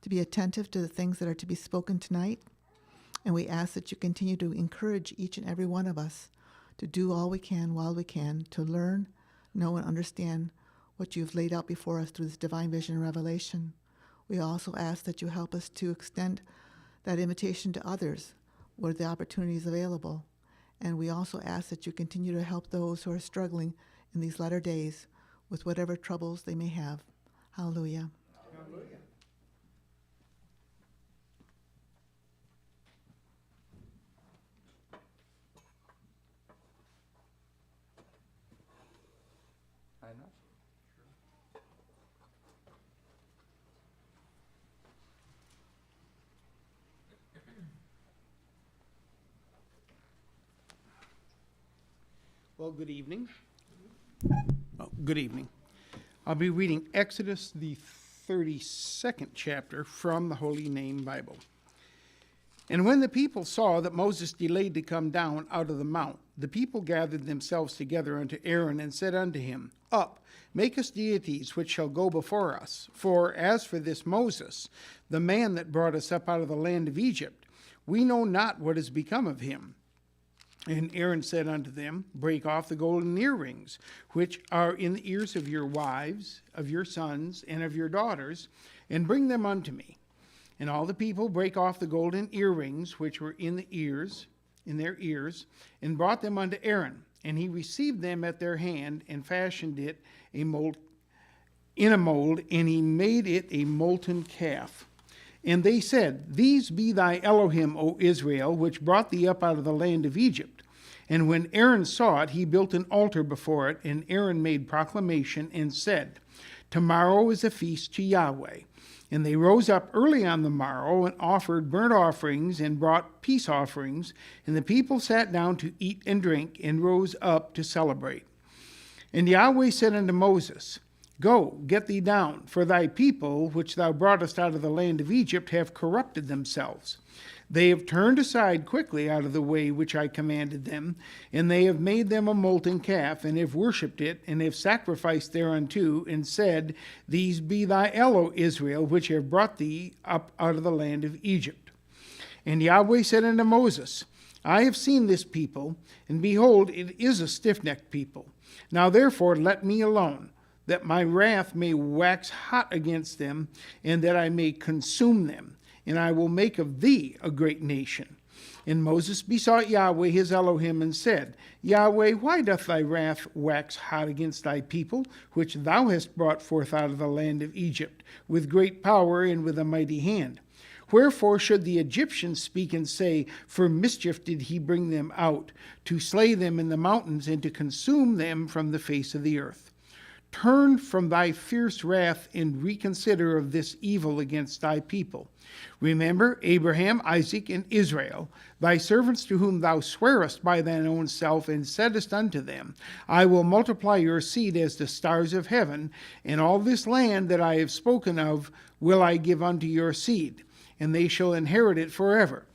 to be attentive to the things that are to be spoken tonight. And we ask that you continue to encourage each and every one of us to do all we can while we can to learn, know, and understand what you've laid out before us through this divine vision and revelation. We also ask that you help us to extend that invitation to others where the opportunity is available. And we also ask that you continue to help those who are struggling in these latter days with whatever troubles they may have. Hallelujah. Hallelujah. Well, good evening. Good evening. I'll be reading Exodus, the 32nd chapter from the Holy Name Bible. And when the people saw that Moses delayed to come down out of the mount, the people gathered themselves together unto Aaron and said unto him, Up, make us deities which shall go before us. For as for this Moses, the man that brought us up out of the land of Egypt, we know not what is become of him. And Aaron said unto them, Break off the golden earrings, which are in the ears of your wives, of your sons, and of your daughters, and bring them unto me. And all the people brake off the golden earrings, which were in their ears, and brought them unto Aaron. And he received them at their hand, and fashioned it in a mold, and he made it a molten calf. And they said, These be thy Elohim, O Israel, which brought thee up out of the land of Egypt. And when Aaron saw it, he built an altar before it, and Aaron made proclamation and said, Tomorrow is a feast to Yahweh. And they rose up early on the morrow and offered burnt offerings and brought peace offerings. And the people sat down to eat and drink and rose up to celebrate. And Yahweh said unto Moses, Go, get thee down, for thy people, which thou broughtest out of the land of Egypt, have corrupted themselves. They have turned aside quickly out of the way which I commanded them, and they have made them a molten calf, and have worshipped it, and have sacrificed thereunto, and said, These be thy Elo, Israel, which have brought thee up out of the land of Egypt. And Yahweh said unto Moses, I have seen this people, and behold, it is a stiff-necked people. Now therefore let me alone, that my wrath may wax hot against them, and that I may consume them, and I will make of thee a great nation. And Moses besought Yahweh his Elohim, and said, Yahweh, why doth thy wrath wax hot against thy people, which thou hast brought forth out of the land of Egypt, with great power and with a mighty hand? Wherefore should the Egyptians speak and say, For mischief did he bring them out, to slay them in the mountains, and to consume them from the face of the earth? Turn from thy fierce wrath and reconsider of this evil against thy people. Remember Abraham, Isaac, and Israel, thy servants to whom thou swearest by thine own self, and saidst unto them, I will multiply your seed as the stars of heaven, and all this land that I have spoken of will I give unto your seed, and they shall inherit it forever.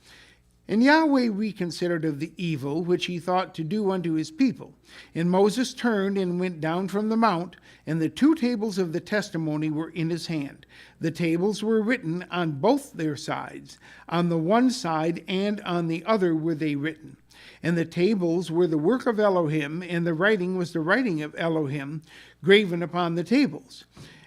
And Yahweh reconsidered of the evil which he thought to do unto his people. And Moses turned and went down from the mount, and the 2 tables of the testimony were in his hand. The tables were written on both their sides. On the one side and on the other were they written. And the tables were the work of Elohim, and the writing was the writing of Elohim, graven upon the tables.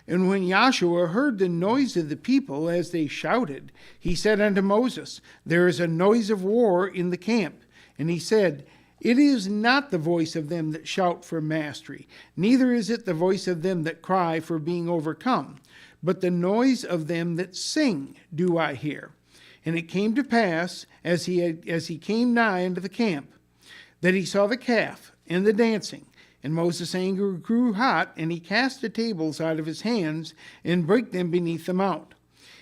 And when Joshua heard the noise of the people as they shouted, he said unto Moses, There is a noise of war in the camp. And he said, It is not the voice of them that shout for mastery, neither is it the voice of them that cry for being overcome, but the noise of them that sing do I hear. And it came to pass, as he came nigh unto the camp, that he saw the calf and the dancing. And Moses' anger grew hot, and he cast the tables out of his hands, and brake them beneath the mount.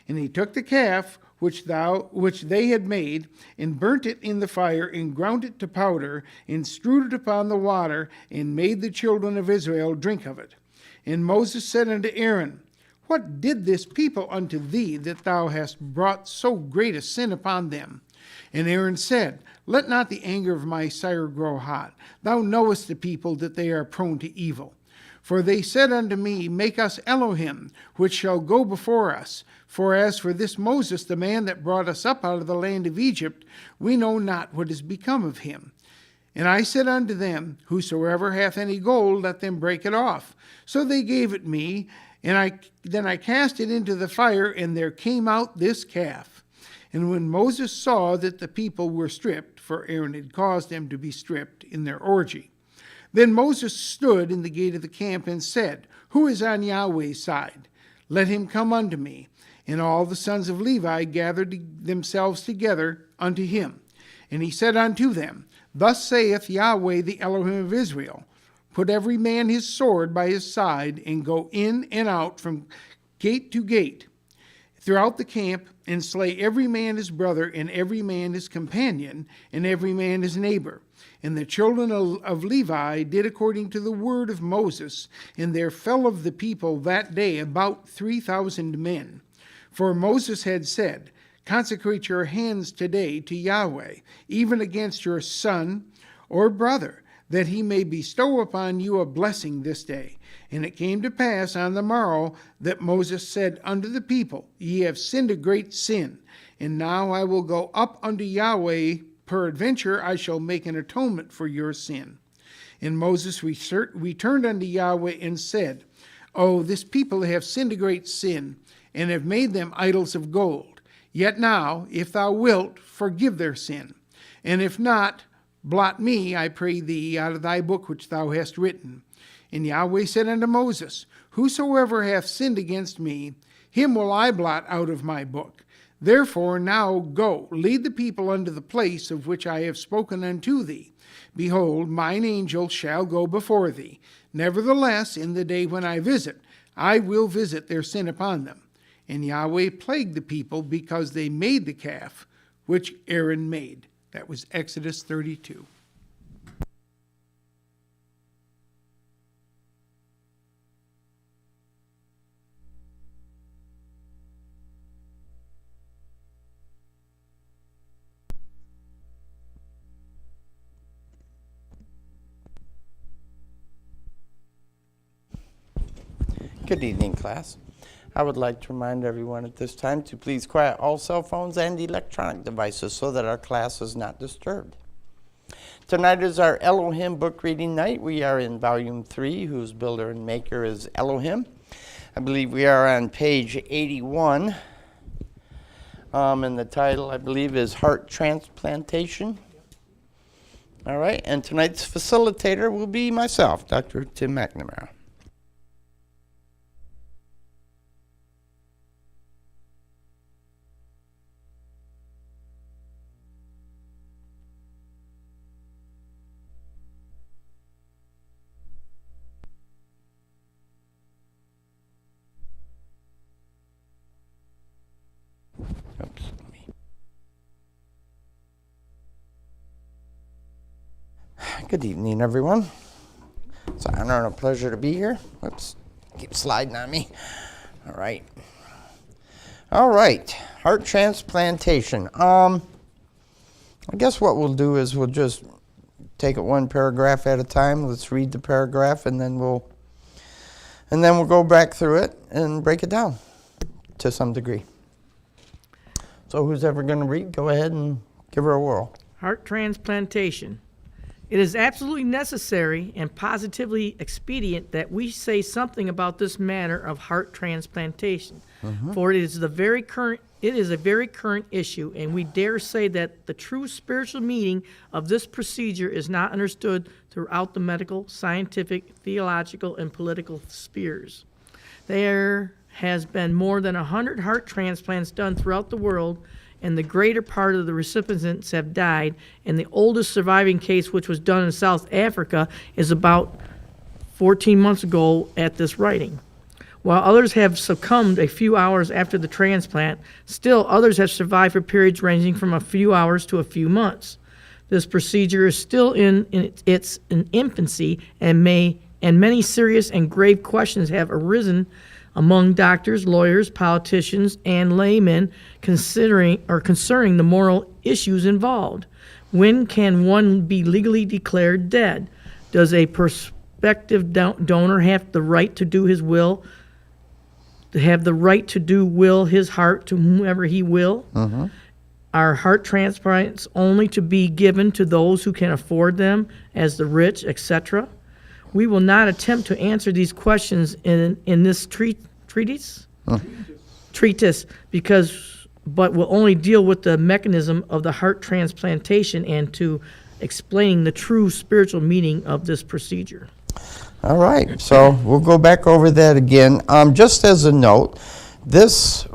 And he took the calf which they had made, and burnt it in the fire, and ground it to powder, and strewed it upon the water, and made the children of Israel drink of it. And Moses said unto Aaron, What did this people unto thee, that thou hast brought so great a sin upon them? And Aaron said, Let not the anger of my sire grow hot. Thou knowest the people that they are prone to evil. For they said unto me, Make us Elohim, which shall go before us. For as for this Moses, the man that brought us up out of the land of Egypt, we know not what is become of him. And I said unto them, Whosoever hath any gold, let them break it off. So they gave it me, and then I cast it into the fire, and there came out this calf. And when Moses saw that the people were stripped, for Aaron had caused them to be stripped in their orgy, then Moses stood in the gate of the camp and said, Who is on Yahweh's side? Let him come unto me. And all the sons of Levi gathered themselves together unto him. And he said unto them, Thus saith Yahweh, the Elohim of Israel, Put every man his sword by his side, and go in and out from gate to gate throughout the camp, and slay every man his brother, and every man his companion, and every man his neighbor. And the children of Levi did according to the word of Moses, and there fell of the people that day about 3,000 men. For Moses had said, Consecrate your hands today to Yahweh, even against your son or brother, that he may bestow upon you a blessing this day. And it came to pass on the morrow that Moses said unto the people, Ye have sinned a great sin, and now I will go up unto Yahweh, peradventure I shall make an atonement for your sin. And Moses returned unto Yahweh and said, Oh, this people have sinned a great sin, and have made them idols of gold. Yet now, if thou wilt, forgive their sin. And if not, blot me, I pray thee, out of thy book which thou hast written. And Yahweh said unto Moses, Whosoever hath sinned against me, him will I blot out of my book. Therefore now go, lead the people unto the place of which I have spoken unto thee. Behold, mine angel shall go before thee. Nevertheless, in the day when I visit, I will visit their sin upon them. And Yahweh plagued the people because they made the calf which Aaron made. That was Exodus 32. Good evening, class. I would like to remind everyone at this time to please quiet all cell phones and electronic devices so that our class is not disturbed. Tonight is our Elohim book reading night. We are in volume 3, whose builder and maker is Elohim. I believe we are on page 81. And the title, I believe, is Heart Transplantation. All right, and tonight's facilitator will be myself, Dr. Tim McNamara. Oops. Good evening, everyone. It's an honor and a pleasure to be here. Whoops, keep sliding on me. All right. Heart transplantation. I guess what we'll do is we'll just take it one paragraph at a time. Let's read the paragraph, and then we'll go back through it and break it down to some degree. So who's ever going to read? Go ahead and give her a whirl. Heart transplantation. It is absolutely necessary and positively expedient that we say something about this matter of heart transplantation, for it is a very current issue, and we dare say that the true spiritual meaning of this procedure is not understood throughout the medical, scientific, theological, and political spheres. There has been more than 100 heart transplants done throughout the world, and the greater part of the recipients have died, and the oldest surviving case, which was done in South Africa, is about 14 months ago at this writing. While others have succumbed a few hours after the transplant, still others have survived for periods ranging from a few hours to a few months. This procedure is still in its infancy, and many serious and grave questions have arisen among doctors, lawyers, politicians, and laymen concerning the moral issues involved. When can one be legally declared dead? Does a prospective donor have the right to do his will, to have the right to do will his heart to whomever he will. Are heart transplants only to be given to those who can afford them, as the rich, etc.? We will not attempt to answer these questions in this treatise, but will only deal with the mechanism of the heart transplantation and to explain the true spiritual meaning of this procedure. All right, so we'll go back over that again. Just as a note, this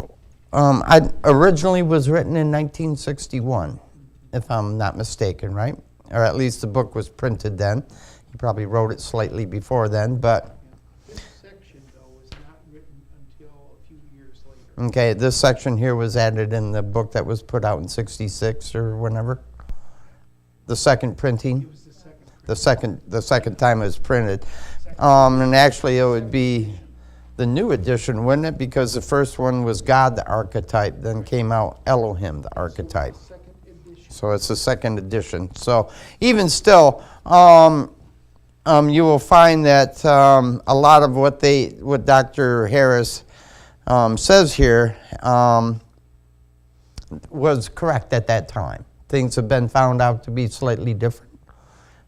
originally was written in 1961, if I'm not mistaken, right? Or at least the book was printed then. He probably wrote it slightly before then, but... This section, though, was not written until a few years later. Okay, this section here was added in the book that was put out in 66 or whenever? The second printing? It was the second. The second time it was printed. And actually it would be the new edition, wouldn't it? Because the first one was God, the archetype, then came out Elohim, the archetype. So it's the second edition. So even still, you will find that a lot of what Dr. Harris says here was correct at that time. Things have been found out to be slightly different.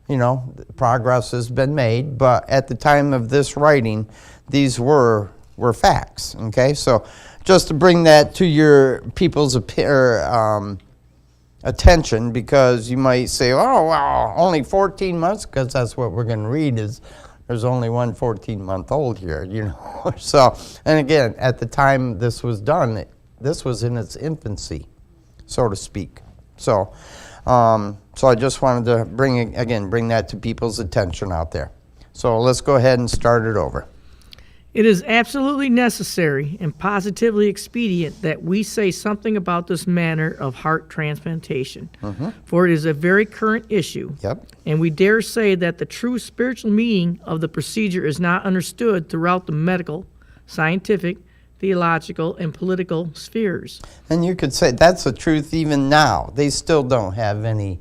You know, progress has been made, but at the time of this writing, these were facts, okay? So just to bring that to your people's attention, because you might say, oh, wow, only 14 months, because that's what we're going to read is there's only one 14-month-old here, you know. So, and again, at the time this was done, this was in its infancy, so to speak. So, so I just wanted to bring that to people's attention out there. So let's go ahead and start it over. It is absolutely necessary and positively expedient that we say something about this matter of heart transplantation, for it is a very current issue. Yep. And we dare say that the true spiritual meaning of the procedure is not understood throughout the medical, scientific, theological, and political spheres. And you could say that's the truth even now. They still don't have any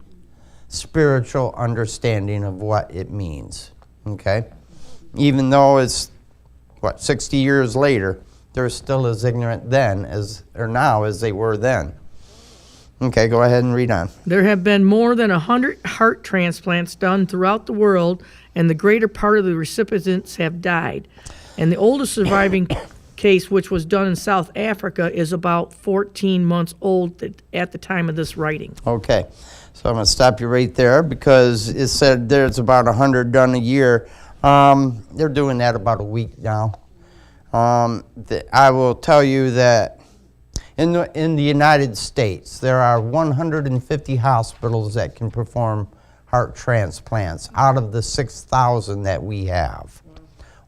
spiritual understanding of what it means, okay? Even though it's, 60 years later, they're still as ignorant then now as they were then. Okay, go ahead and read on. There have been more than 100 heart transplants done throughout the world, and the greater part of the recipients have died. And the oldest surviving case, which was done in South Africa, is about 14 months old at the time of this writing. Okay, so I'm going to stop you right there because it said there's about 100 done a year. They're doing that about a week now. I will tell you that in the United States, there are 150 hospitals that can perform heart transplants out of the 6,000 that we have.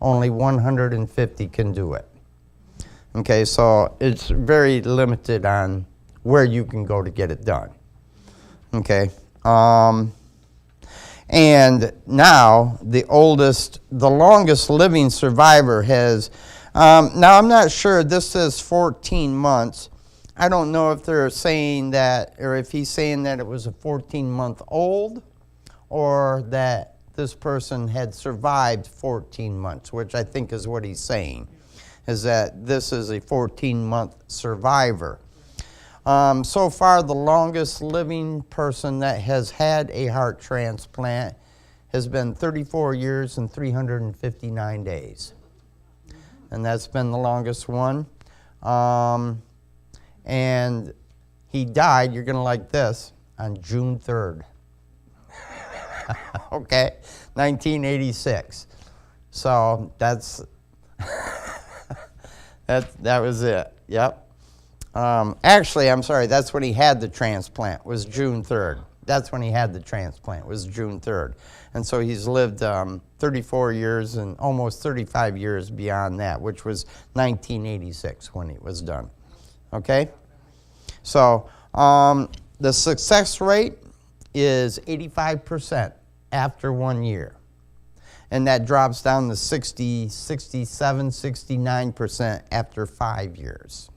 Only 150 can do it. Okay, so it's very limited on where you can go to get it done. Okay. And now the longest living survivor has, now I'm not sure, this says 14 months. I don't know if they're saying that, or if he's saying that it was a 14-month-old, or that this person had survived 14 months, which I think is what he's saying, is that this is a 14-month survivor. So far, the longest living person that has had a heart transplant has been 34 years and 359 days. And that's been the longest one. And he died, you're going to like this, on June 3rd. Okay? 1986. So that's, that was it. Yep. Actually, I'm sorry, that's when he had the transplant, was June 3rd. That's when he had the transplant, was June 3rd. And so he's lived 34 years and almost 35 years beyond that, which was 1986 when it was done. Okay? So the success rate is 85% after 1 year. And that drops down to 60, 67, 69% after 5 years.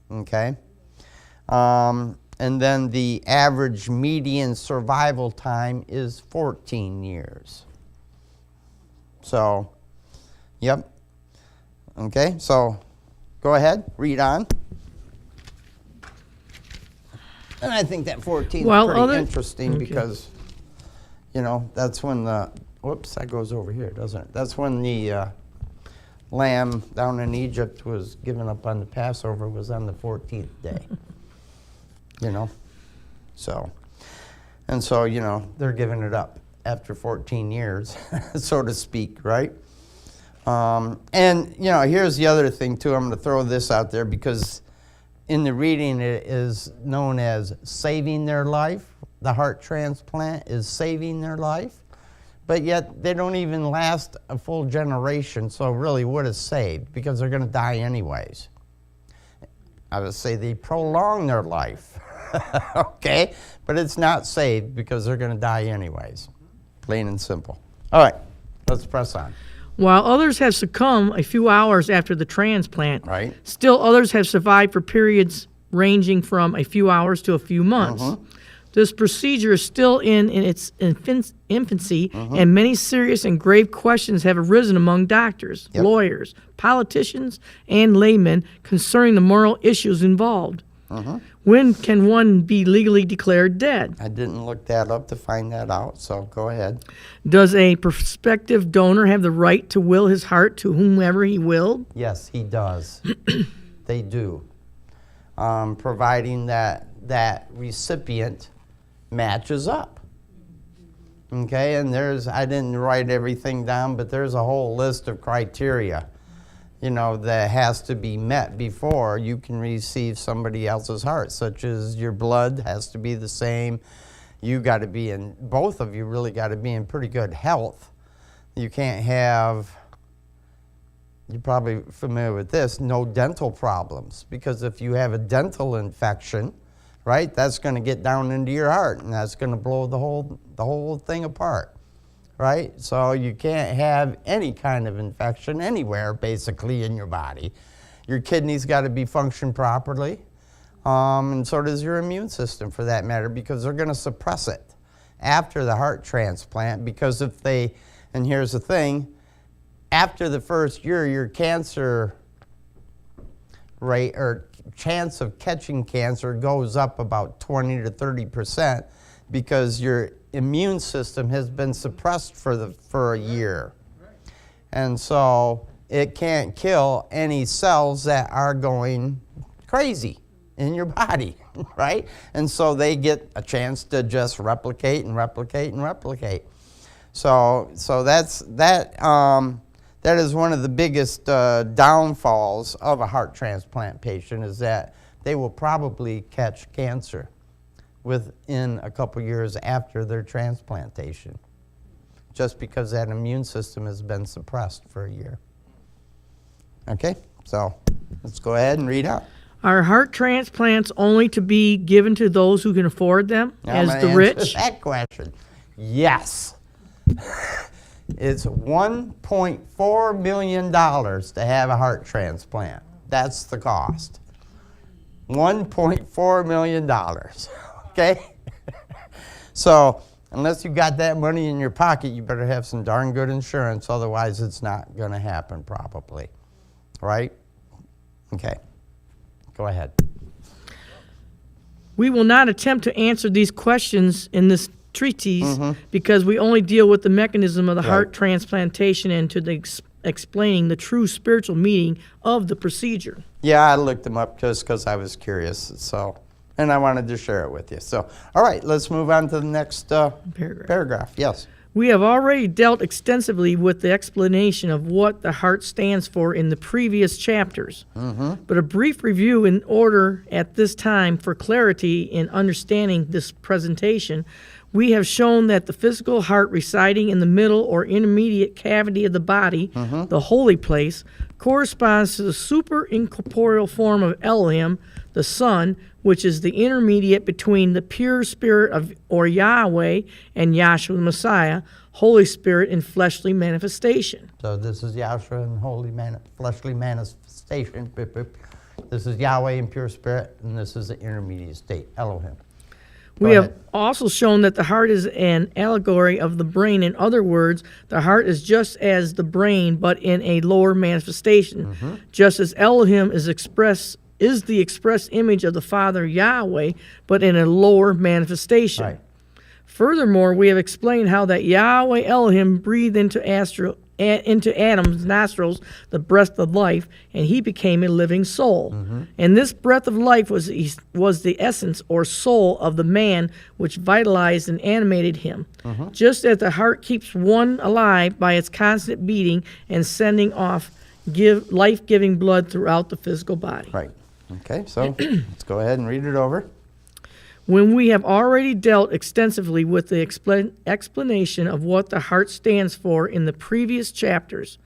Okay? And then the average median survival time is 14 years. So, yep. Okay, so go ahead, read on. And I think that 14 is pretty interesting because, you know, that's when the, whoops, that goes over here, doesn't it? That's when the lamb down in Egypt was given up on the Passover, was on the 14th day. You know, so, and so, you know, they're giving it up after 14 years, so to speak, right? And, you know, here's the other thing, too. I'm going to throw this out there because in the reading it is known as saving their life. The heart transplant is saving their life. But yet they don't even last a full generation. So really, what is saved? Because they're going to die anyways. I would say they prolong their life. Okay? But it's not saved because they're going to die anyways. Plain and simple. All right. Let's press on. While others have succumbed a few hours after the transplant, Right. still others have survived for periods ranging from a few hours to a few months. This procedure is still in its infancy, and many serious and grave questions have arisen among doctors, lawyers, politicians, and laymen concerning the moral issues involved. When can one be legally declared dead? I didn't look that up to find that out, so go ahead. Does a prospective donor have the right to will his heart to whomever he will? Yes, he does. They do. Providing that recipient matches up. Okay, and I didn't write everything down, but there's a whole list of criteria, you know, that has to be met before you can receive somebody else's heart, such as your blood has to be the same. You got to be both of you really got to be in pretty good health. You can't have, you're probably familiar with this, no dental problems, because if you have a dental infection, right, that's going to get down into your heart, and that's going to blow the whole thing apart, right? So you can't have any kind of infection anywhere, basically, in your body. Your kidneys got to be functioned properly, and so does your immune system, for that matter, because they're going to suppress it after the heart transplant, because if they, and here's the thing, after the first year, your cancer rate or chance of catching cancer goes up about 20 to 30% because your immune system has been suppressed for a year. And so it can't kill any cells that are going crazy in your body, right? And so they get a chance to just replicate and replicate and replicate. So that is one of the biggest downfalls of a heart transplant patient, is that they will probably catch cancer within a couple years after their transplantation, just because that immune system has been suppressed for a year. Okay, so let's go ahead and read out. Are heart transplants only to be given to those who can afford them, as the rich? That question. Yes. It's $1.4 million to have a heart transplant. That's the cost. $1.4 million. Okay? So, unless you got that money in your pocket, you better have some darn good insurance. Otherwise, it's not going to happen probably. Right? Okay. Go ahead. We will not attempt to answer these questions in this treatise because we only deal with the mechanism of the heart transplantation and to the explaining the true spiritual meaning of the procedure. Yeah, I looked them up just because I was curious, so, and I wanted to share it with you. So, all right, let's move on to the next paragraph. Yes. We have already dealt extensively with the explanation of what the heart stands for in the previous chapters. But a brief review in order at this time for clarity in understanding this presentation. We have shown that the physical heart residing in the middle or intermediate cavity of the body, the holy place, corresponds to the superincorporeal form of Elohim, the Son, which is the intermediate between the pure spirit of or Yahweh and Yahshua the Messiah, Holy Spirit in fleshly manifestation. So this is Yahshua in fleshly manifestation. This is Yahweh in pure spirit, and this is the intermediate state, Elohim. We Go have ahead. also shown that the heart is an allegory of the brain. In other words, the heart is just as the brain, but in a lower manifestation. Just as Elohim is the express image of the Father Yahweh, but in a lower manifestation. Right. Furthermore, we have explained how that Yahweh Elohim breathed into Adam's nostrils the breath of life, and he became a living soul. And this breath of life was the essence or soul of the man, which vitalized and animated him. Just as the heart keeps one alive by its constant beating and sending off life-giving blood throughout the physical body. Right. Okay, so let's go ahead and read it over. When we have already dealt extensively with the explanation of what the heart stands for in the previous chapters,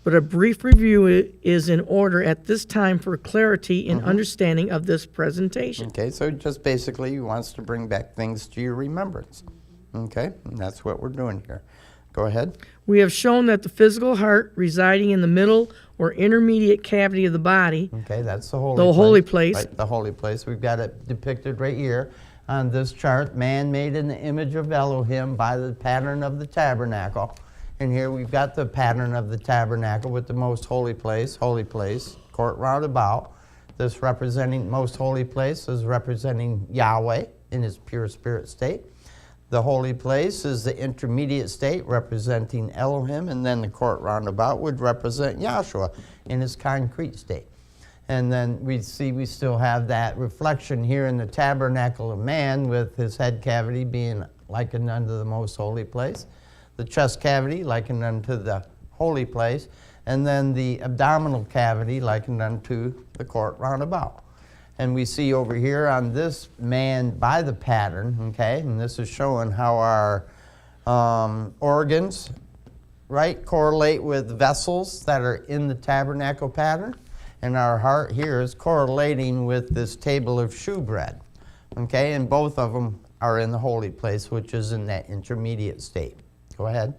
but a brief review is in order at this time for clarity and understanding of this presentation. Okay, so just basically he wants to bring back things to your remembrance. Okay, and that's what we're doing here. Go ahead. We have shown that the physical heart residing in the middle or intermediate cavity of the body, Okay, that's the holy the place. holy place. Right, the holy place. We've got it depicted right here on this chart. Man made in the image of Elohim by the pattern of the tabernacle. And here we've got the pattern of the tabernacle with the most holy place, court round about. This representing most holy place is representing Yahweh in his pure spirit state. The holy place is the intermediate state representing Elohim, and then the court roundabout would represent Yahshua in his concrete state. And then we see we still have that reflection here in the tabernacle of man with his head cavity being likened unto the most holy place, the chest cavity likened unto the holy place, and then the abdominal cavity likened unto the court roundabout. And we see over here on this man by the pattern, okay, and this is showing how our organs, right, correlate with vessels that are in the tabernacle pattern. And our heart here is correlating with this table of shewbread, okay, and both of them are in the holy place, which is in that intermediate state. Go ahead.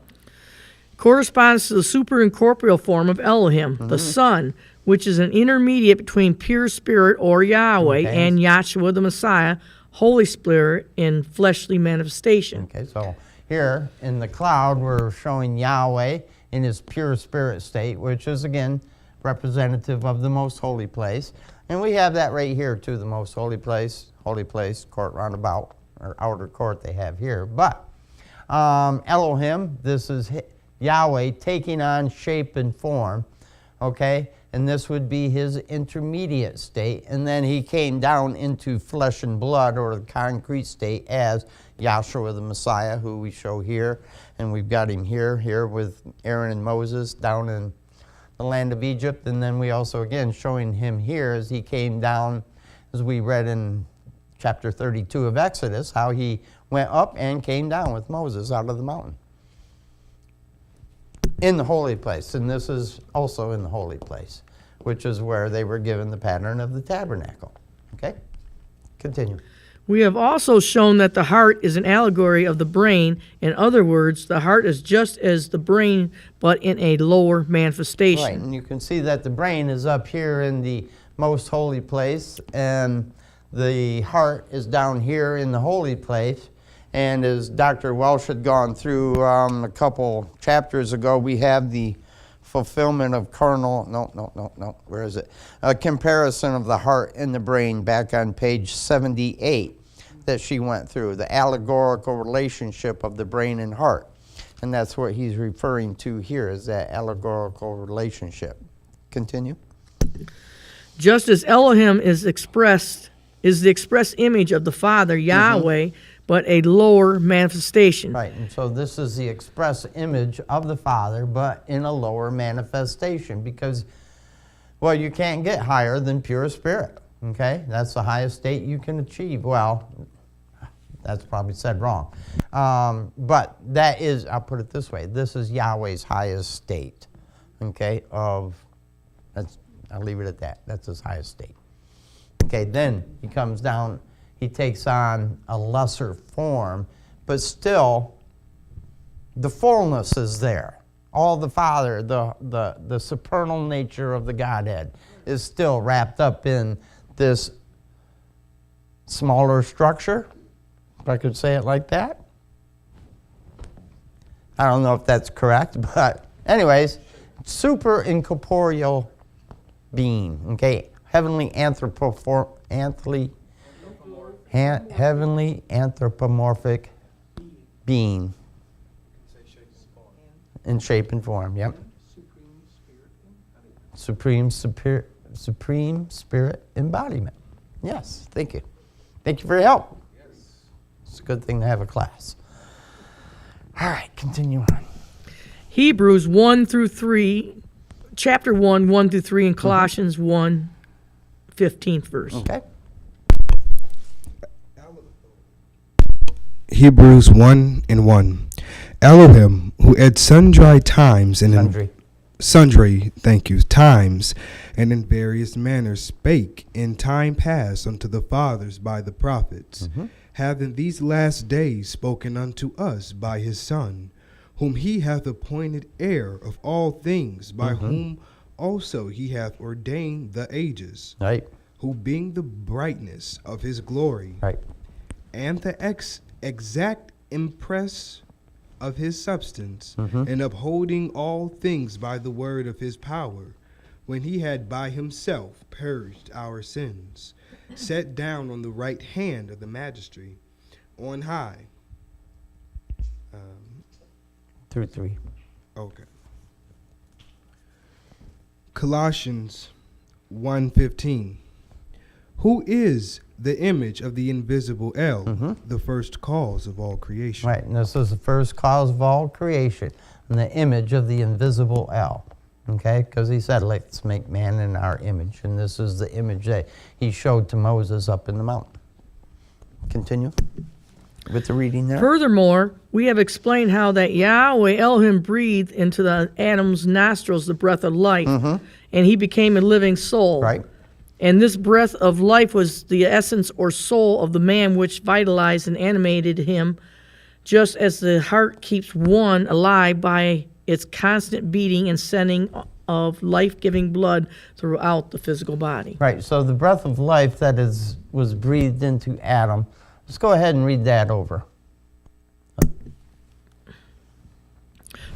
Corresponds to the superincorporeal form of Elohim, the Son, which is an intermediate between pure spirit or Yahweh Okay. and Yahshua the Messiah, Holy Spirit in fleshly manifestation. Okay, so here in the cloud, we're showing Yahweh in his pure spirit state, which is, again, representative of the most holy place. And we have that right here, too, the most holy place, court roundabout, or outer court they have here. But Elohim, this is Yahweh taking on shape and form, okay? And this would be his intermediate state. And then he came down into flesh and blood, or the concrete state, as Yahshua the Messiah, who we show here. And we've got him here with Aaron and Moses down in the land of Egypt. And then we also, again, showing him here as he came down, as we read in chapter 32 of Exodus, how he went up and came down with Moses out of the mountain in the holy place. And this is also in the holy place, which is where they were given the pattern of the tabernacle. Okay? Continue. We have also shown that the heart is an allegory of the brain. In other words, the heart is just as the brain, but in a lower manifestation. Right, and you can see that the brain is up here in the most holy place, and the heart is down here in the holy place. And as Dr. Welsh had gone through a couple chapters ago, we have the fulfillment of where is it? A comparison of the heart and the brain back on page 78 that she went through, the allegorical relationship of the brain and heart. And that's what he's referring to here, is that allegorical relationship. Continue. Just as Elohim is the express image of the Father, Yahweh, but a lower manifestation. Right, and so this is the express image of the Father, but in a lower manifestation, because, well, you can't get higher than pure spirit, okay? That's the highest state you can achieve. Well, that's probably said wrong. But that is, I'll put it this way, this is Yahweh's highest state, okay, I'll leave it at that. That's his highest state. Okay, then he comes down, he takes on a lesser form, but still the fullness is there. All the Father, the supernal nature of the Godhead is still wrapped up in this smaller structure, if I could say it like that. I don't know if that's correct, but anyways, super incorporeal being, okay? Heavenly anthropomorphic being. In shape and form, yep. Supreme spirit embodiment. Yes, thank you. Thank you for your help. It's a good thing to have a class. All right, continue on. Hebrews 1 through 3, chapter 1, 1 through 3, and Colossians 1, 15th verse. Okay. Hebrews 1 and 1. Elohim, who at sundry times and times and in various manners spake in time past unto the fathers by the prophets, hath in these last days spoken unto us by his Son, whom he hath appointed heir of all things, by whom also he hath ordained the ages, Right. who being the brightness of his glory, Right. and the exact impress of his substance, and upholding all things by the word of his power, when he had by himself purged our sins, sat down on the right hand of the majesty on high. Through 3. Okay. Colossians 1:15. Who is the image of the invisible El, the first cause of all creation? Right, and this is the first cause of all creation, and the image of the invisible El. Okay, because he said, let's make man in our image, and this is the image that he showed to Moses up in the mountain. Continue with the reading there. Furthermore, we have explained how that Yahweh Elohim breathed into the Adam's nostrils the breath of life, and he became a living soul. Right. And this breath of life was the essence or soul of the man which vitalized and animated him, just as the heart keeps one alive by its constant beating and sending of life-giving blood throughout the physical body. Right, so the breath of life that was breathed into Adam. Let's go ahead and read that over.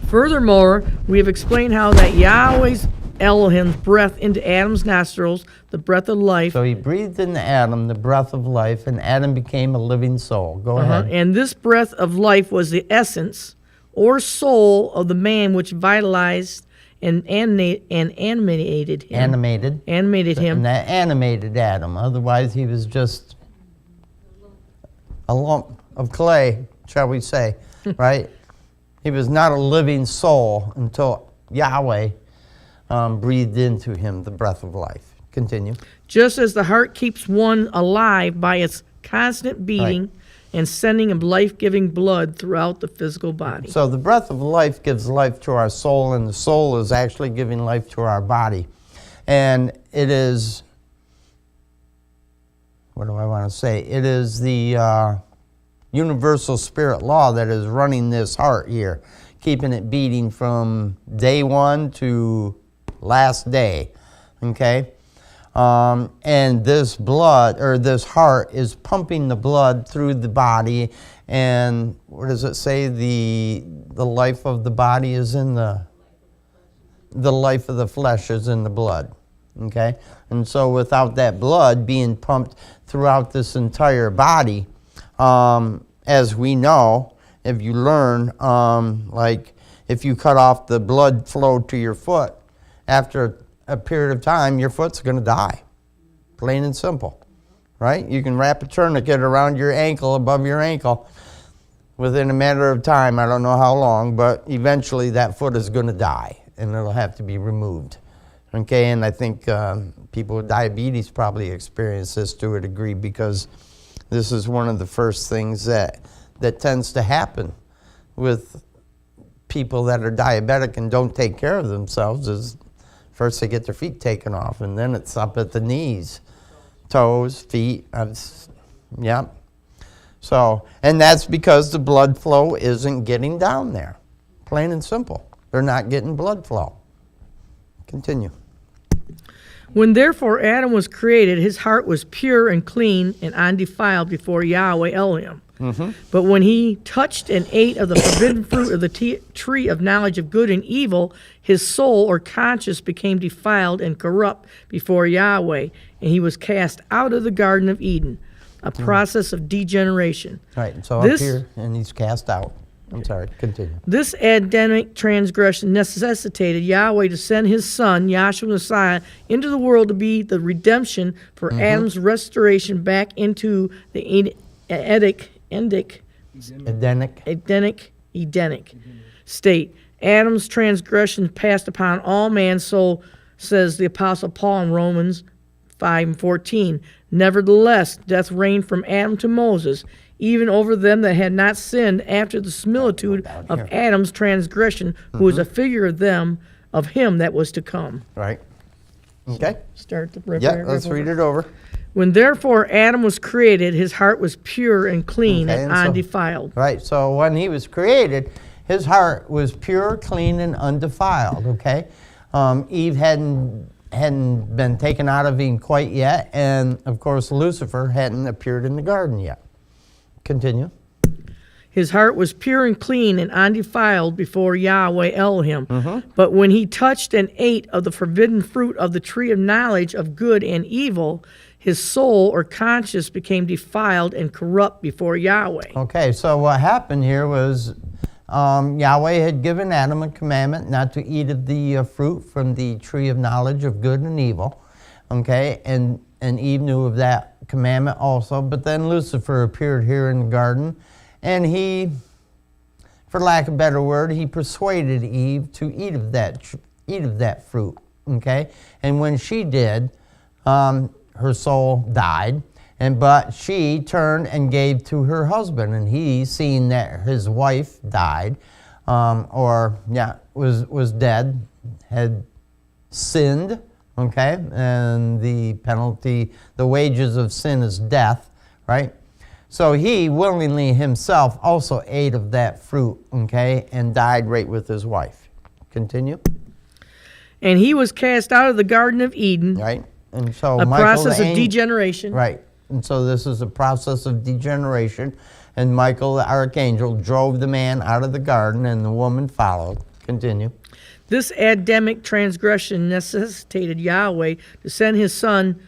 Furthermore, we have explained how that Yahweh's Elohim's breath into Adam's nostrils, the breath of life. So he breathed into Adam the breath of life, and Adam became a living soul. Go ahead. And this breath of life was the essence or soul of the man which vitalized and animated him. Animated him. And that animated Adam. Otherwise, he was just a lump of clay, shall we say, right? He was not a living soul until Yahweh breathed into him the breath of life. Continue. Just as the heart keeps one alive by its constant beating and sending of life-giving blood throughout the physical body. So the breath of life gives life to our soul, and the soul is actually giving life to our body. And it is, what do I want to say? It is the universal spirit law that is running this heart here, keeping it beating from day one to last day, okay? And this blood, or this heart, is pumping the blood through the body, and what does it say? The life of the body is in the life of the flesh is in the blood, okay? And so without that blood being pumped throughout this entire body, as we know, if you learn, like if you cut off the blood flow to your foot, after a period of time, your foot's going to die. Plain and simple, right? You can wrap a tourniquet around your ankle, above your ankle, within a matter of time. I don't know how long, but eventually that foot is going to die, and it'll have to be removed. Okay, and I think people with diabetes probably experience this to a degree, because this is one of the first things that tends to happen with people that are diabetic and don't take care of themselves. Is first they get their feet taken off, and then it's up at the knees, toes, feet. Yeah. So, and that's because the blood flow isn't getting down there. Plain and simple. They're not getting blood flow. Continue. When therefore Adam was created, his heart was pure and clean and undefiled before Yahweh Elohim. But when he touched and ate of the forbidden fruit of the tree of knowledge of good and evil, his soul or conscience became defiled and corrupt before Yahweh, and he was cast out of the Garden of Eden, a process of degeneration. Right, so This- up here, and he's cast out. I'm sorry, continue. This Adamic transgression necessitated Yahweh to send his son, Yahshua Messiah, into the world to be the redemption for Adam's restoration back into the Edenic state. Adam's transgression passed upon all man, so says the Apostle Paul in Romans 5:14. Nevertheless, death reigned from Adam to Moses, even over them that had not sinned after the similitude of Adam's transgression, who is a figure of him that was to come. Right. Okay. Start the Yeah, let's read it over. When therefore Adam was created, his heart was pure and clean Okay, and and so- undefiled. Right, so when he was created, his heart was pure, clean, and undefiled, okay? Eve hadn't been taken out of Eden quite yet, and of course Lucifer hadn't appeared in the garden yet. Continue. His heart was pure and clean and undefiled before Yahweh Elohim. But when he touched and ate of the forbidden fruit of the tree of knowledge of good and evil, his soul or conscience became defiled and corrupt before Yahweh. Okay, so what happened here was Yahweh had given Adam a commandment not to eat of the fruit from the tree of knowledge of good and evil, okay, and Eve knew of that commandment also, but then Lucifer appeared here in the garden, and he, for lack of a better word, he persuaded Eve to eat of that fruit, okay, and when she did, her soul died, but she turned and gave to her husband, and he, seeing that his wife died, was dead, had sinned, okay, and the penalty, the wages of sin is death, right? So he willingly himself also ate of that fruit, okay, and died right with his wife. Continue. And he was cast out of the Garden of Eden, Right, and so a Michael process the of angel- degeneration. Right. And so this is a process of degeneration. And Michael, the archangel, drove the man out of the garden, and the woman followed. Continue. This Adamic transgression necessitated Yahweh to send his son,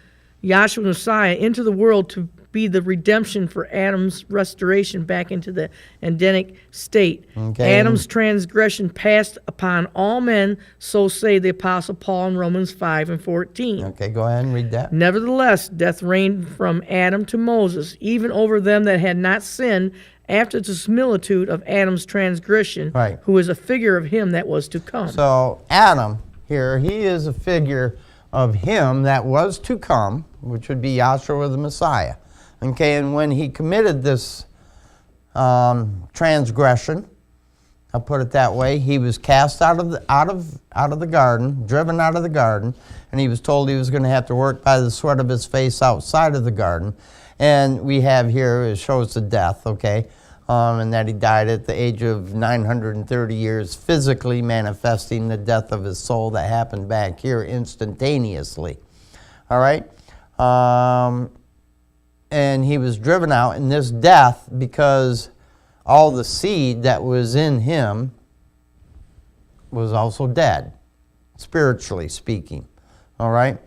Yahshua Messiah, into the world to be the redemption for Adam's restoration back into the Edenic state. Okay. Adam's transgression passed upon all men, so say the Apostle Paul in Romans 5:14. Okay, go ahead and read that. Nevertheless, death reigned from Adam to Moses, even over them that had not sinned, after the similitude of Adam's transgression, Right. who is a figure of him that was to come. So Adam here, he is a figure of him that was to come, which would be Yahshua the Messiah. Okay, and when he committed this transgression, I'll put it that way, he was cast out of the garden, driven out of the garden, and he was told he was going to have to work by the sweat of his face outside of the garden. And we have here, it shows the death, okay, and that he died at the age of 930 years, physically manifesting the death of his soul that happened back here instantaneously. All right? And he was driven out in this death because all the seed that was in him was also dead, spiritually speaking. All right?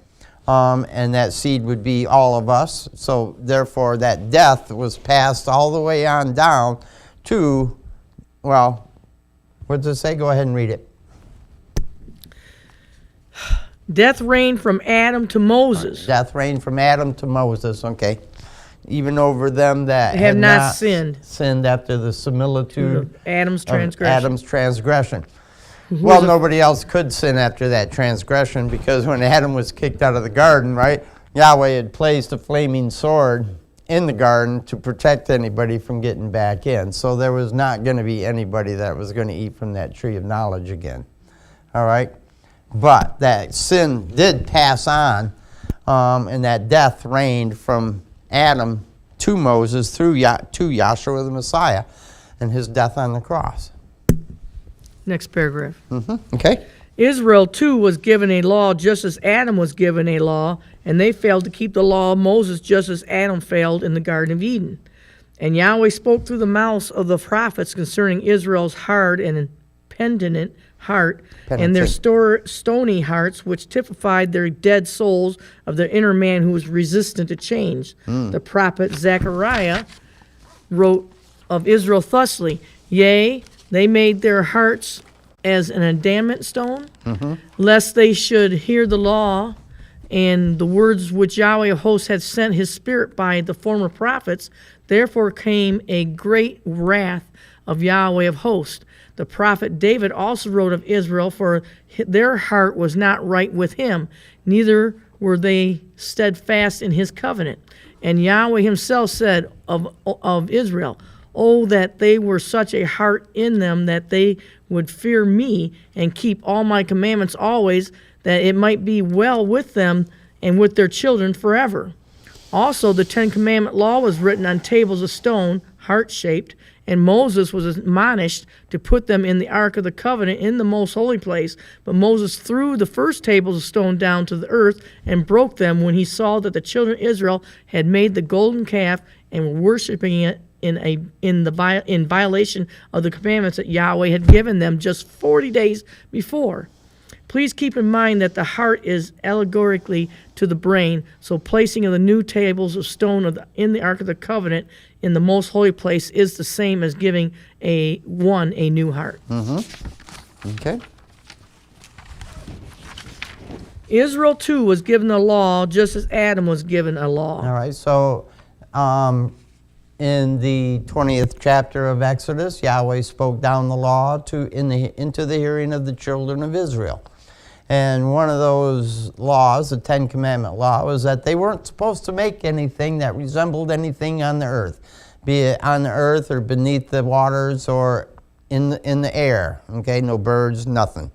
And that seed would be all of us. So therefore, that death was passed all the way on down to, well, what does it say? Go ahead and read it. Death reigned from Adam to Moses. Death reigned from Adam to Moses, okay. Even over them that Have not sinned. Sinned after the similitude Adam's of transgression. Adam's transgression. Well, nobody else could sin after that transgression, because when Adam was kicked out of the garden, right, Yahweh had placed a flaming sword in the garden to protect anybody from getting back in. So there was not going to be anybody that was going to eat from that tree of knowledge again. All right? But that sin did pass on, and that death reigned from Adam to Moses through to Yahshua the Messiah and his death on the cross. Next paragraph. Okay? Israel, too, was given a law just as Adam was given a law, and they failed to keep the law of Moses just as Adam failed in the Garden of Eden. And Yahweh spoke through the mouths of the prophets concerning Israel's hard and penitent heart, and their stony hearts, which typified their dead souls of their inner man who was resistant to change. The prophet Zechariah wrote of Israel thusly, Yea, they made their hearts as an adamant stone, lest they should hear the law and the words which Yahweh of hosts had sent his spirit by the former prophets. Therefore came a great wrath of Yahweh of hosts. The prophet David also wrote of Israel, for their heart was not right with him, neither were they steadfast in his covenant. And Yahweh himself said of Israel, Oh, that they were such a heart in them that they would fear me and keep all my commandments always, that it might be well with them and with their children forever. Also, the Ten Commandment law was written on tables of stone, heart-shaped, and Moses was admonished to put them in the Ark of the Covenant in the most holy place. But Moses threw the first tables of stone down to the earth and broke them when he saw that the children of Israel had made the golden calf and were worshiping it in violation of the commandments that Yahweh had given them just 40 days before. Please keep in mind that the heart is allegorically to the brain, so placing of the new tables of stone in the Ark of the Covenant in the most holy place is the same as giving a new heart. Okay. Israel, too, was given a law just as Adam was given a law. All right, so in the 20th chapter of Exodus, Yahweh spoke down the law into the hearing of the children of Israel. And one of those laws, the Ten Commandment law, was that they weren't supposed to make anything that resembled anything on the earth, be it on the earth or beneath the waters or in the air. Okay, no birds, nothing.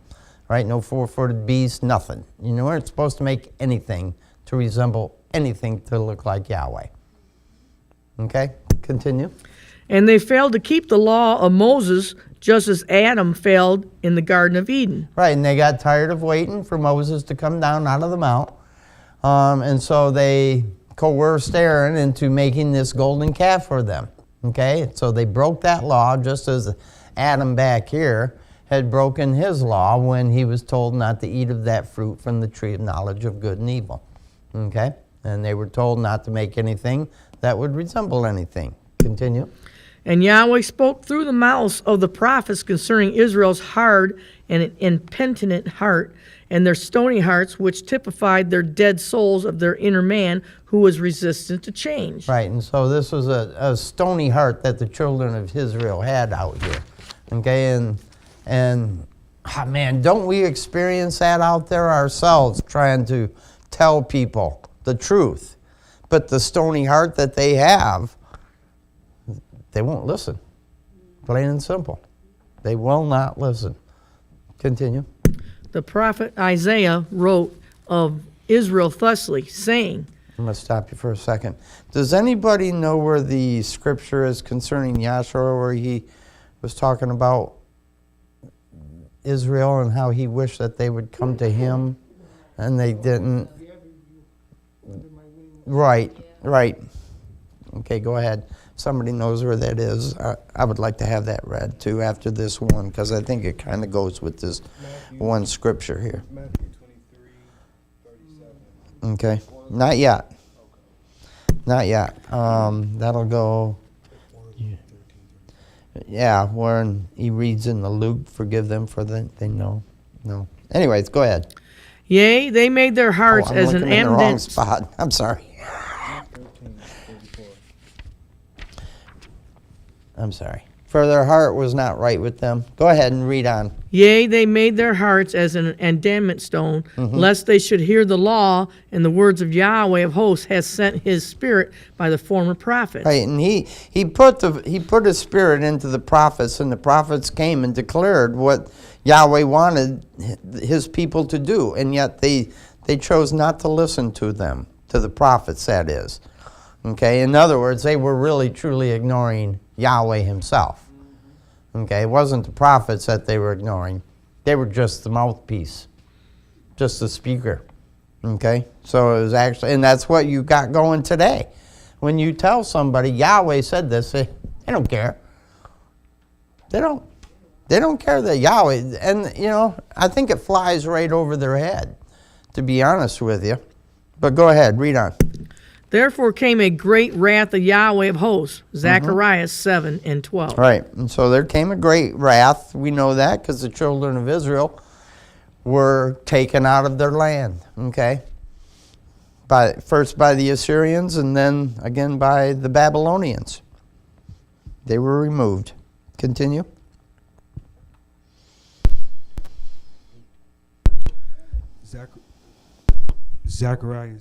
Right, no four-footed beasts, nothing. You weren't supposed to make anything to resemble anything to look like Yahweh. Okay, continue. And they failed to keep the law of Moses, just as Adam failed in the Garden of Eden. Right, and they got tired of waiting for Moses to come down out of the mount. And so they coerced Aaron into making this golden calf for them. Okay, so they broke that law just as Adam back here had broken his law when he was told not to eat of that fruit from the tree of knowledge of good and evil. Okay, and they were told not to make anything that would resemble anything. Continue. And Yahweh spoke through the mouths of the prophets concerning Israel's hard and impenitent heart, and their stony hearts, which typified their dead souls of their inner man, who was resistant to change. Right, and so this was a stony heart that the children of Israel had out here. Okay, and oh man, don't we experience that out there ourselves, trying to tell people the truth? But the stony heart that they have, they won't listen. Plain and simple. They will not listen. Continue. The prophet Isaiah wrote of Israel thusly, saying, I'm going to stop you for a second. Does anybody know where the scripture is concerning Yahshua, where he was talking about Israel and how he wished that they would come to him and they didn't? Right. Okay, go ahead. Somebody knows where that is. I would like to have that read too after this one, because I think it kind of goes with this one scripture here. Matthew 23:37. Okay, not yet. Not yet. That'll go. Yeah, when he reads in the Luke, forgive them for they know. No. Anyways, go ahead. Yea, they made their hearts I'm as an looking in the wrong eminent. spot. I'm sorry. 13:34. I'm sorry. For their heart was not right with them. Go ahead and read on. Yea, they made their hearts as an adamant stone, lest they should hear the law and the words of Yahweh of hosts has sent his spirit by the former prophets. Right, and he put his spirit into the prophets, and the prophets came and declared what Yahweh wanted his people to do, and yet they chose not to listen to them, to the prophets, that is. Okay, in other words, they were really truly ignoring Yahweh himself. Okay, it wasn't the prophets that they were ignoring. They were just the mouthpiece, just the speaker. Okay, so it was actually, and that's what you got going today. when you tell somebody Yahweh said this, they don't care. They don't care that Yahweh, and you know, I think it flies right over their head, to be honest with you. But go ahead, read on. Therefore came a great wrath of Yahweh of hosts, Zechariah 7 and 12. Right, and so there came a great wrath. We know that because the children of Israel were taken out of their land, okay? First by the Assyrians and then again by the Babylonians. They were removed. Continue. Zechariah.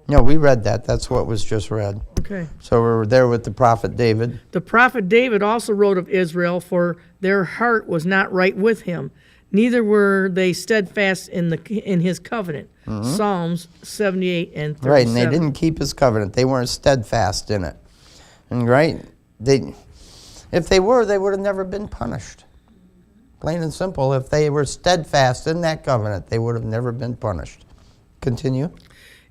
No, we read that. That's what was just read. Okay. So we're there with the prophet David. The prophet David also wrote of Israel, for their heart was not right with him, neither were they steadfast in his covenant. Psalms 78 and 37. Right, and they didn't keep his covenant. They weren't steadfast in it. And right, if they were, they would have never been punished. Plain and simple, if they were steadfast in that covenant, they would have never been punished. Continue.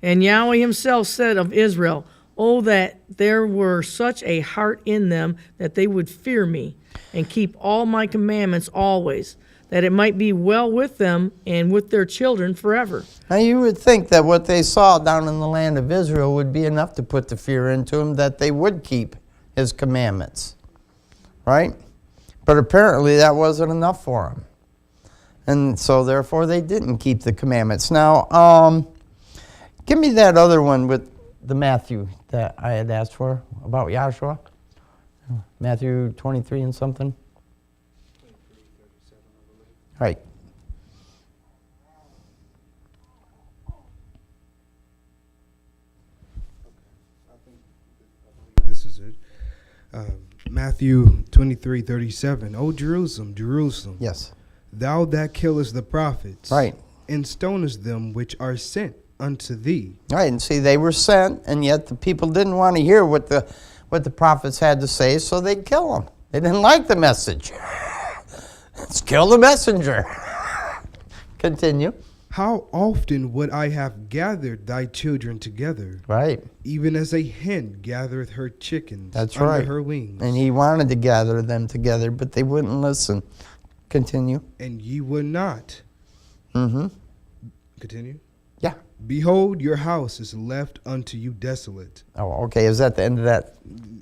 And Yahweh himself said of Israel, oh, that there were such a heart in them that they would fear me and keep all my commandments always, that it might be well with them and with their children forever. Now you would think that what they saw down in the land of Israel would be enough to put the fear into them that they would keep his commandments, right? But apparently that wasn't enough for them. And so therefore they didn't keep the commandments. Now, give me that other one with the Matthew that I had asked for about Yahshua. Matthew 23 and something. Right. This is it. Matthew 23:37. O Jerusalem, Jerusalem, Yes. thou that killest the prophets, Right. and stonest them which are sent unto thee. Right, and see, they were sent, and yet the people didn't want to hear what the prophets had to say, so they'd kill them. They didn't like the message. Let's kill the messenger. Continue. How often would I have gathered thy children together, Right. even as a hen gathereth her chickens That's under right. her wings, And he wanted to gather them together, but they wouldn't listen. Continue. and ye would not. Mm-hmm. Continue. Yeah. Behold, your house is left unto you desolate. Oh, okay. Is that the end of that?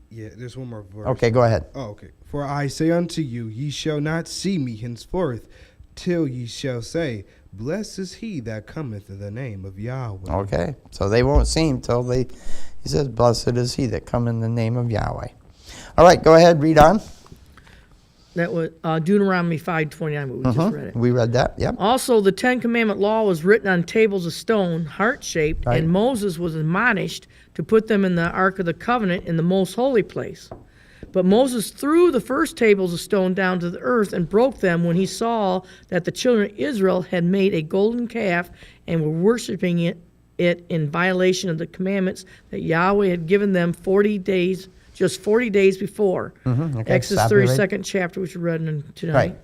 Yeah, there's one more verse. Okay, go ahead. Oh, okay. For I say unto you, ye shall not see me henceforth, till ye shall say, blessed is he that cometh in the name of Yahweh. Okay. So they won't see him till he says, blessed is he that come in the name of Yahweh. All right, go ahead, read on. That was Deuteronomy 5:29, but we just read it. We read that, yep. Also, the Ten Commandment law was written on tables of stone, heart-shaped, Right. and Moses was admonished to put them in the Ark of the Covenant in the most holy place. But Moses threw the first tables of stone down to the earth and broke them when he saw that the children of Israel had made a golden calf and were worshiping it in violation of the commandments that Yahweh had given them 40 days, just 40 days before. Okay, Exodus stop it right- 32nd chapter, which we read tonight. Right.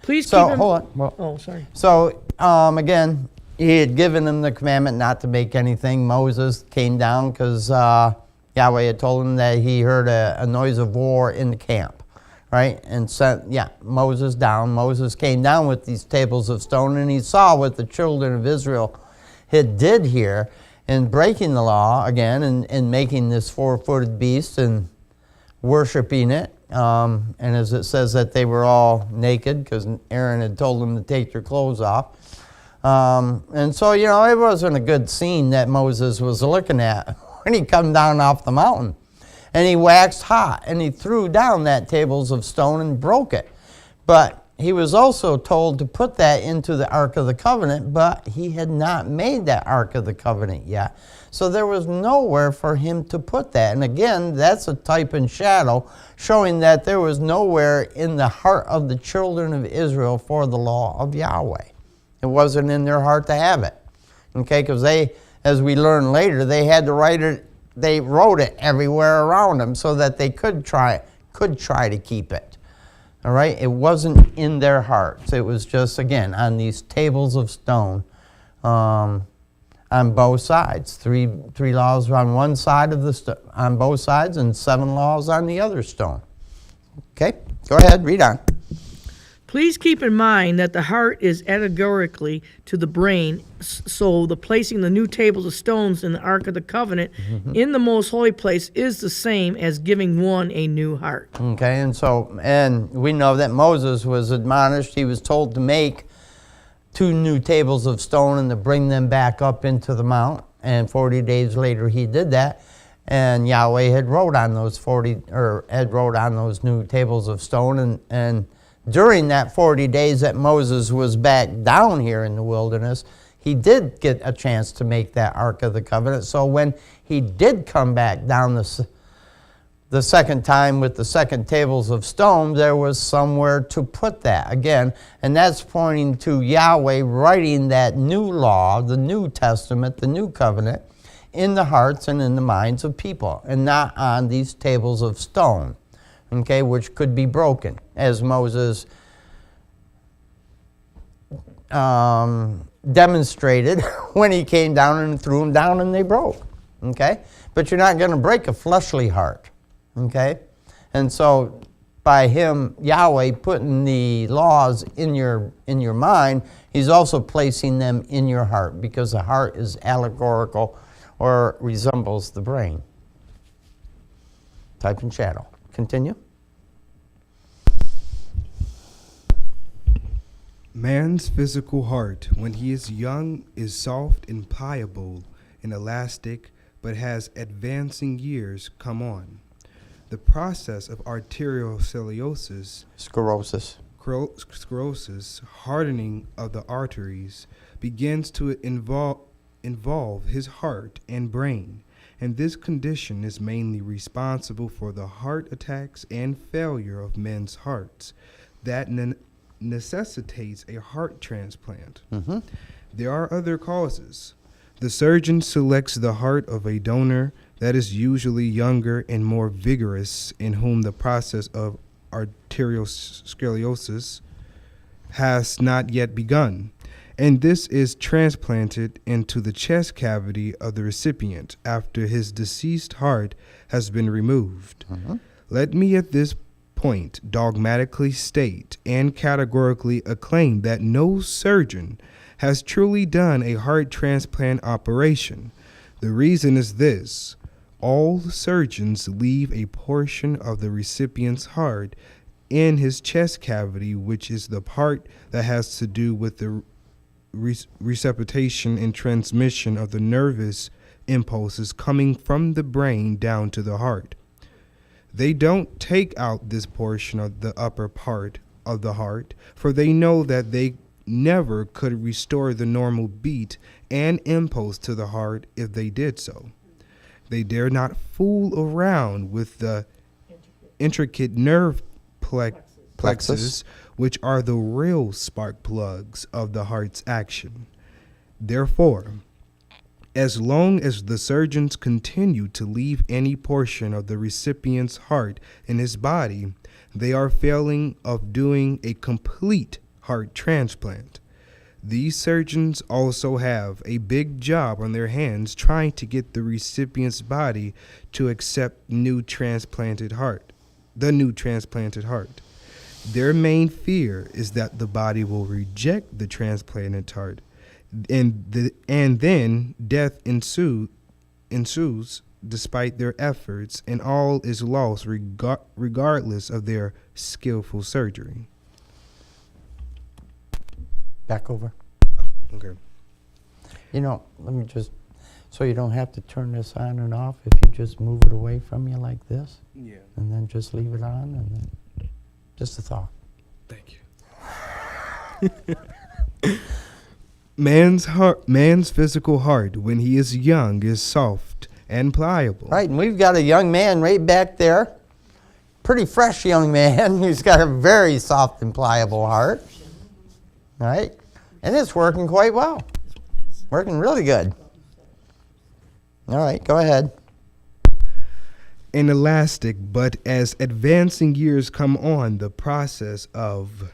Please So, keep in... hold on. Well, Oh, sorry. so, again, he had given them the commandment not to make anything. Moses came down because Yahweh had told him that he heard a noise of war in the camp, right? And sent, Moses down. Moses came down with these tables of stone, and he saw what the children of Israel had did here in breaking the law again and making this four-footed beast and worshiping it. And as it says that they were all naked because Aaron had told them to take their clothes off. And so, it wasn't a good scene that Moses was looking at when he come down off the mountain. And he waxed hot, and he threw down that tables of stone and broke it. But he was also told to put that into the Ark of the Covenant, but he had not made that Ark of the Covenant yet. So there was nowhere for him to put that. And again, that's a type and shadow showing that there was nowhere in the heart of the children of Israel for the law of Yahweh. It wasn't in their heart to have it. Okay, because they, as we learn later, they had to write it, they wrote it everywhere around them so that they could try to keep it. All right, it wasn't in their hearts. It was just, again, on these tables of stone. on both sides. Three laws on one side of on both sides, and 7 laws on the other stone. Okay, go ahead, read on. Please keep in mind that the heart is allegorically to the brain, so the placing the new tables of stones in the Ark of the Covenant in the most holy place is the same as giving one a new heart. Okay, and we know that Moses was admonished. He was told to make 2 new tables of stone and to bring them back up into the mount. And 40 days later he did that. And Yahweh had wrote on those new tables of stone. And during that 40 days that Moses was back down here in the wilderness, he did get a chance to make that Ark of the Covenant. So when he did come back down the second time with the second tables of stone, there was somewhere to put that again. And that's pointing to Yahweh writing that new law, the New Testament, the New Covenant, in the hearts and in the minds of people, and not on these tables of stone, okay, which could be broken, as Moses demonstrated when he came down and threw them down and they broke, okay? But you're not going to break a fleshly heart, okay? And so by him, Yahweh, putting the laws in your mind, he's also placing them in your heart, because the heart is allegorical or resembles the brain. Type and shadow. Continue. Man's physical heart, when he is young, is soft and pliable and elastic, but has advancing years come on. The process of arteriosclerosis, sclerosis, hardening of the arteries, begins to involve his heart and brain, and this condition is mainly responsible for the heart attacks and failure of men's hearts that necessitates a heart transplant. There are other causes. The surgeon selects the heart of a donor that is usually younger and more vigorous, in whom the process of arteriosclerosis has not yet begun, and this is transplanted into the chest cavity of the recipient after his deceased heart has been removed. Let me at this point dogmatically state and categorically acclaim that no surgeon has truly done a heart transplant operation. The reason is this: all surgeons leave a portion of the recipient's heart in his chest cavity, which is the part that has to do with the receptation and transmission of the nervous impulses coming from the brain down to the heart. They don't take out this portion of the upper part of the heart, for they know that they never could restore the normal beat and impulse to the heart if they did so. They dare not fool around with the intricate nerve plexus, which are the real spark plugs of the heart's action. Therefore, as long as the surgeons continue to leave any portion of the recipient's heart in his body, they are failing of doing a complete heart transplant. These surgeons also have a big job on their hands trying to get the recipient's body to accept the new transplanted heart. Their main fear is that the body will reject the transplanted heart, and then death ensues despite their efforts, and all is lost regardless of their skillful surgery. Back over. Okay. You know, let me just, so you don't have to turn this on and off, if you just move it away from you like this. Yeah. And then just leave it on, and then just a thought. Thank you. Man's physical heart, when he is young, is soft and pliable. Right, and we've got a young man right back there. Pretty fresh young man. He's got a very soft and pliable heart. Right? And it's working quite well. Working really good. All right, go ahead. And elastic, but as advancing years come on, the process of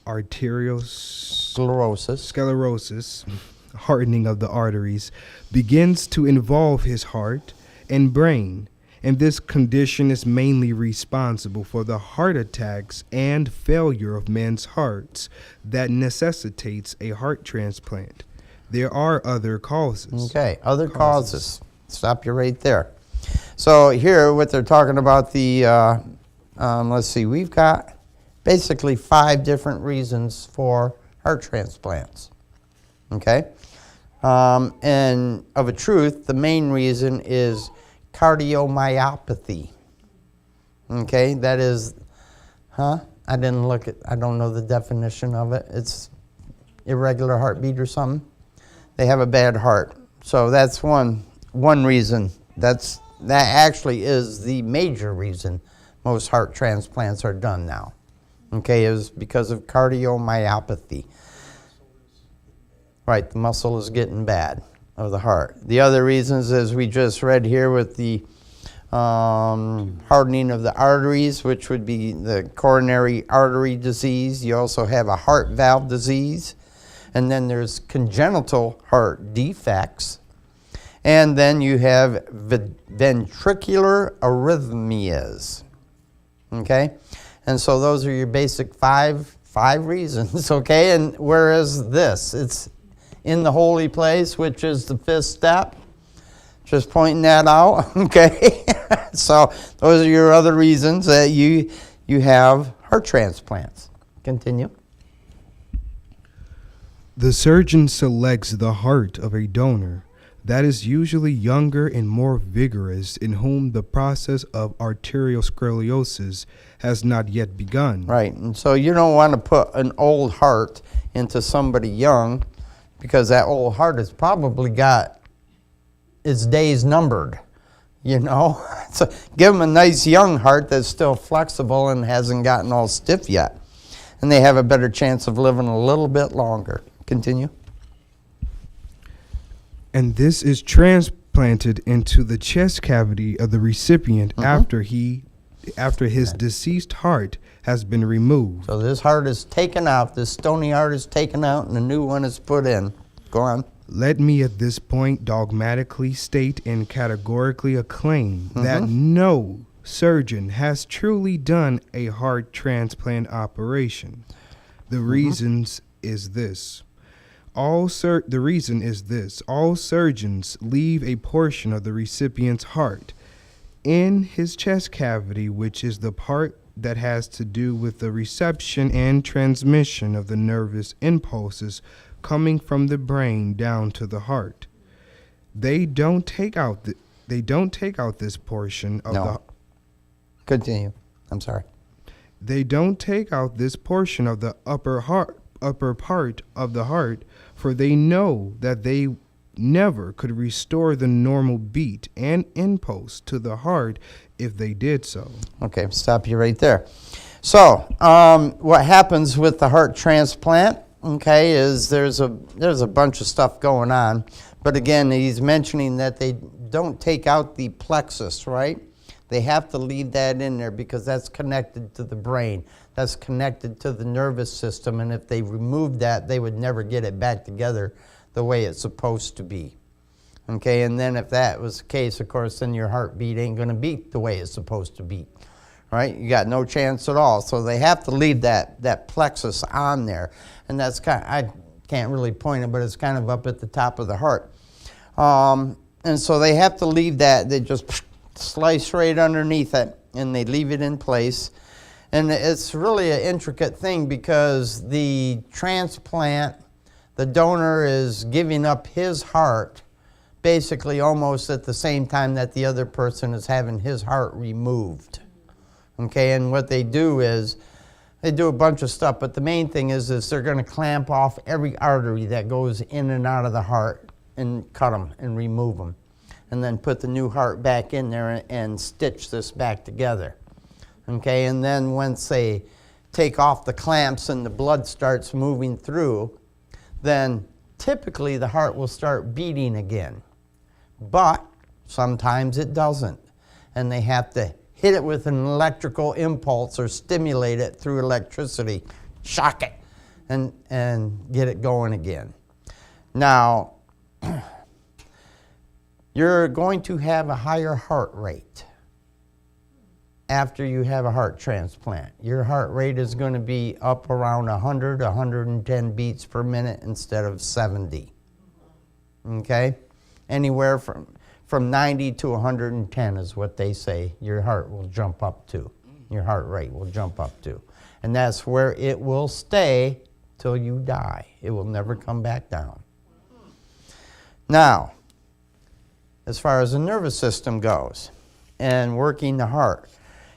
arteriosclerosis hardening of the arteries, begins to involve his heart and brain, and this condition is mainly responsible for the heart attacks and failure of men's hearts that necessitates a heart transplant. There are other causes. Okay, other causes. Stop you right there. So here, what they're talking about, let's see, we've got basically 5 different reasons for heart transplants. Okay? And of a truth, the main reason is cardiomyopathy. Okay, that is, I don't know the definition of it. It's irregular heartbeat or something. They have a bad heart. So that's one reason. That actually is the major reason most heart transplants are done now. Okay, is because of cardiomyopathy. Right, the muscle is getting bad of the heart. The other reasons, as we just read here with the hardening of the arteries, which would be the coronary artery disease. You also have a heart valve disease. And then there's congenital heart defects. And then you have ventricular arrhythmias. Okay? And so those are your basic five reasons, okay? And whereas this, it's in the holy place, which is the 5th step. Just pointing that out, okay? So those are your other reasons that you have heart transplants. Continue. The surgeon selects the heart of a donor that is usually younger and more vigorous, in whom the process of arteriosclerosis has not yet begun. Right, and so you don't want to put an old heart into somebody young, because that old heart has probably got its days numbered, you know? So give them a nice young heart that's still flexible and hasn't gotten all stiff yet. And they have a better chance of living a little bit longer. Continue. And this is transplanted into the chest cavity of the recipient after his deceased heart has been removed. So this heart is taken out, this stony heart is taken out, and a new one is put in. Go on. Let me at this point dogmatically state and categorically acclaim that no surgeon has truly done a heart transplant operation. The reason is this. All surgeons leave a portion of the recipient's heart in his chest cavity, which is the part that has to do with the reception and transmission of the nervous impulses coming from the brain down to the heart. They don't take out this portion of the. Continue. I'm sorry. They don't take out this portion of the upper part of the heart, for they know that they never could restore the normal beat and impulse to the heart if they did so. Okay, stop you right there. So, what happens with the heart transplant, okay, is there's a bunch of stuff going on. But again, he's mentioning that they don't take out the plexus, right? They have to leave that in there because that's connected to the brain. That's connected to the nervous system. And if they removed that, they would never get it back together the way it's supposed to be. Okay, and then if that was the case, of course, then your heartbeat ain't going to beat the way it's supposed to beat. Right? You got no chance at all. So they have to leave that plexus on there. And that's kind of, I can't really point it, but it's kind of up at the top of the heart. And so they have to leave that. They just slice right underneath it, and they leave it in place. And it's really an intricate thing because the transplant, the donor is giving up his heart basically almost at the same time that the other person is having his heart removed. Okay, and what they do is they do a bunch of stuff, but the main thing is they're going to clamp off every artery that goes in and out of the heart and cut them and remove them, and then put the new heart back in there and stitch this back together. Okay, and then once they take off the clamps and the blood starts moving through, then typically the heart will start beating again. But sometimes it doesn't, and they have to hit it with an electrical impulse or stimulate it through electricity, shock it, and get it going again. Now, you're going to have a higher heart rate after you have a heart transplant. Your heart rate is going to be up around 100, 110 beats per minute instead of 70. Okay? Anywhere from 90 to 110 is what they say your heart will jump up to. Your heart rate will jump up to. And that's where it will stay till you die. It will never come back down. Now, as far as the nervous system goes and working the heart,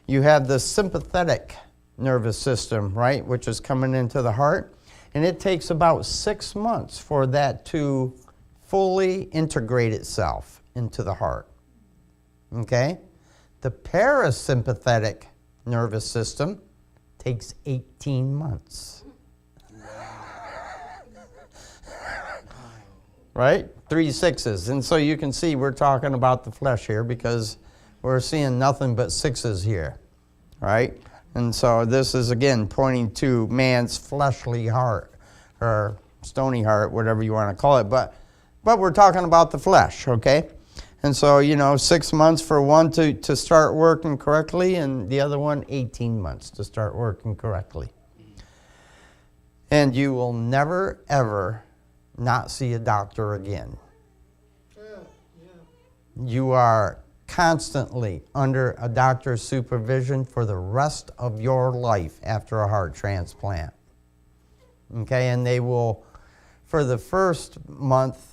you have the sympathetic nervous system, right, which is coming into the heart, and it takes about 6 months for that to fully integrate itself into the heart. Okay? The parasympathetic nervous system takes 18 months. Right? 3 6s. And so you can see we're talking about the flesh here because we're seeing nothing but 6s here. Right? And so this is again pointing to man's fleshly heart or stony heart, whatever you want to call it. But we're talking about the flesh, okay? And so, 6 months for one to start working correctly and the other one 18 months to start working correctly. And you will never, ever not see a doctor again. You are constantly under a doctor's supervision for the rest of your life after a heart transplant. Okay, and they will, for the first month,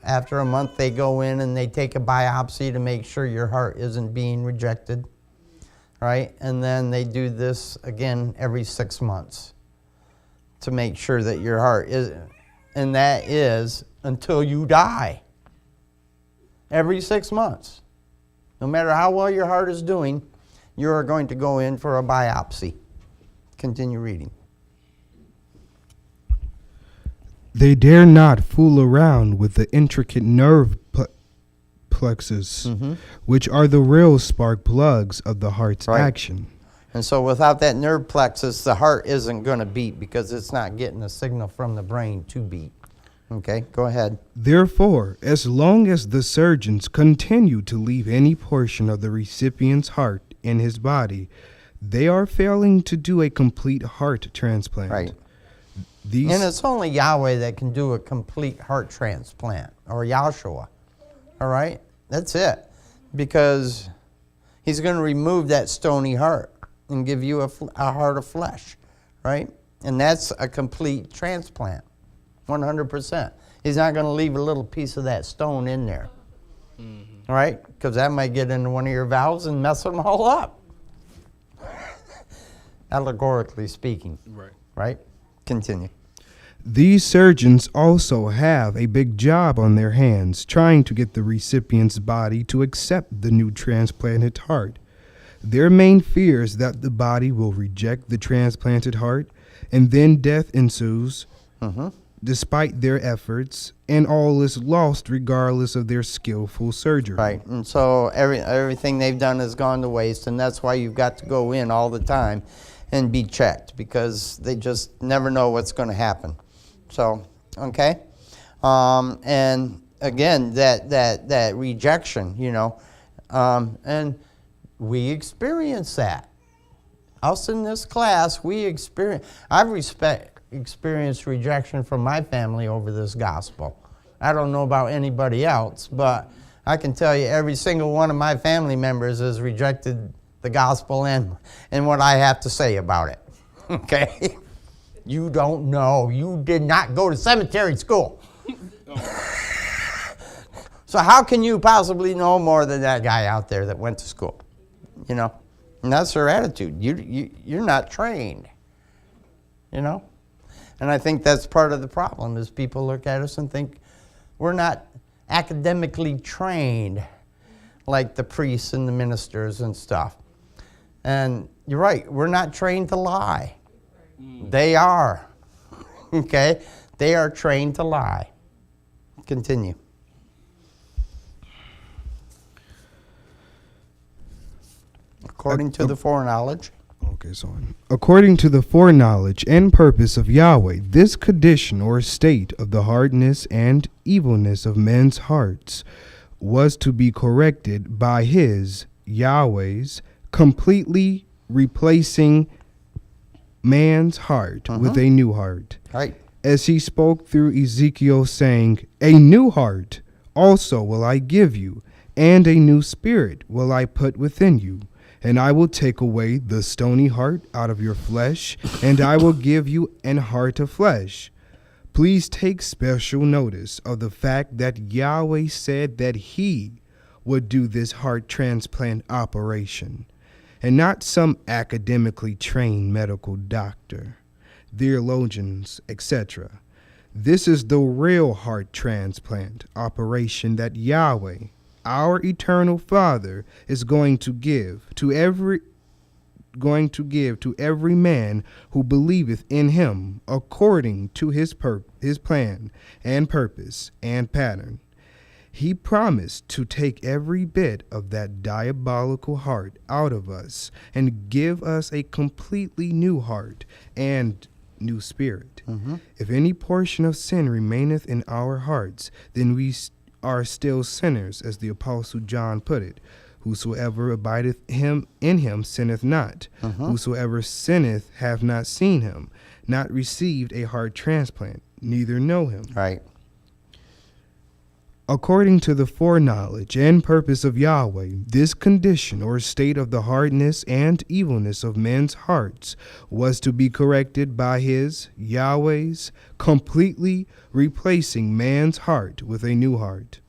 after a month they go in and they take a biopsy to make sure your heart isn't being rejected, right? And then they do this again every 6 months to make sure that your heart is, and that is until you die. Every 6 months. No matter how well your heart is doing, you are going to go in for a biopsy. Continue reading. They dare not fool around with the intricate nerve plexus, which are the real spark plugs of the heart's action. And so without that nerve plexus, the heart isn't going to beat because it's not getting a signal from the brain to beat. Okay, go ahead. Therefore, as long as the surgeons continue to leave any portion of the recipient's heart in his body, they are failing to do a complete heart transplant. Right. And it's only Yahweh that can do a complete heart transplant, or Yahshua. All right? That's it. Because he's going to remove that stony heart and give you a heart of flesh. Right? And that's a complete transplant. 100%. He's not going to leave a little piece of that stone in there. All right? Because that might get into one of your valves and mess them all up. Allegorically speaking. Right. Right? Continue. These surgeons also have a big job on their hands trying to get the recipient's body to accept the new transplanted heart. Their main fear is that the body will reject the transplanted heart and then death ensues. Despite their efforts, and all is lost regardless of their skillful surgery. Right, and so everything they've done has gone to waste, and that's why you've got to go in all the time and be checked, because they just never know what's going to happen. So, okay? And again, that rejection, and we experience that. Us in this class, I've experienced rejection from my family over this gospel. I don't know about anybody else, but I can tell you every single one of my family members has rejected the gospel and what I have to say about it. Okay? You don't know. You did not go to cemetery school. So how can you possibly know more than that guy out there that went to school? And that's their attitude. You're not trained. And I think that's part of the problem is people look at us and think we're not academically trained like the priests and the ministers and stuff. And you're right, we're not trained to lie. They are. Okay? They are trained to lie. Continue. According to the foreknowledge. focus on. According to the foreknowledge and purpose of Yahweh, this condition or state of the hardness and evilness of men's hearts was to be corrected by his, Yahweh's, completely replacing man's heart with a new heart. Right. As he spoke through Ezekiel, saying, "A new heart also will I give you, and a new spirit will I put within you. And I will take away the stony heart out of your flesh, and I will give you an heart of flesh." Please take special notice of the fact that Yahweh said that he would do this heart transplant operation, and not some academically trained medical doctor, theologians, etc. This is the real heart transplant operation that Yahweh, our eternal Father, is going to give to every man who believeth in him, according to his plan and purpose and pattern. He promised to take every bit of that diabolical heart out of us and give us a completely new heart and new spirit. If any portion of sin remaineth in our hearts, then we are still sinners, as the Apostle John put it. Whosoever abideth in him sinneth not. Whosoever sinneth hath not seen him, not received a heart transplant, neither know him. Right. According to the foreknowledge and purpose of Yahweh, this condition or state of the hardness and evilness of men's hearts was to be corrected by his, Yahweh's, completely replacing man's heart with a new heart.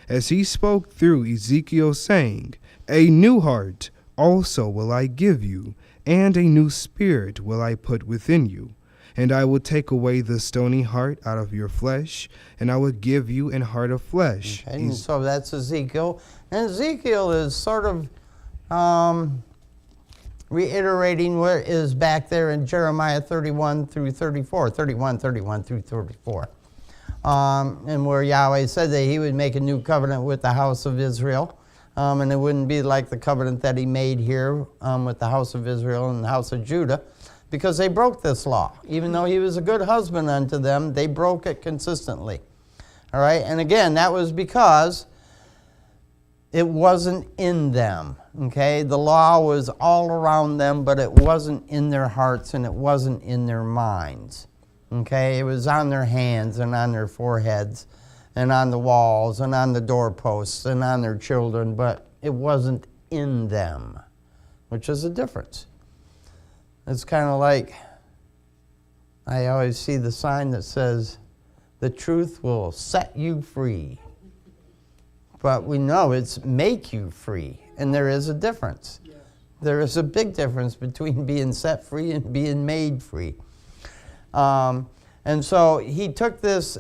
As he spoke through Ezekiel, saying, "A new heart also will I give you, and a new spirit will I put within you. And I will take away the stony heart out of your flesh, and I will give you an heart of flesh." Okay, and so that's Ezekiel. And Ezekiel is sort of reiterating what is back there in Jeremiah 31 through 34, 31 through 34. And where Yahweh said that he would make a new covenant with the house of Israel. And it wouldn't be like the covenant that he made here with the house of Israel and the house of Judah, because they broke this law. Even though he was a good husband unto them, they broke it consistently. All right? And again, that was because it wasn't in them. Okay? The law was all around them, but it wasn't in their hearts and it wasn't in their minds. Okay? It was on their hands and on their foreheads and on the walls and on the doorposts and on their children, but it wasn't in them, which is a difference. It's kind of like, I always see the sign that says, "The truth will set you free." But we know it's make you free, and there is a difference. Yes. There is a big difference between being set free and being made free. And so he took this,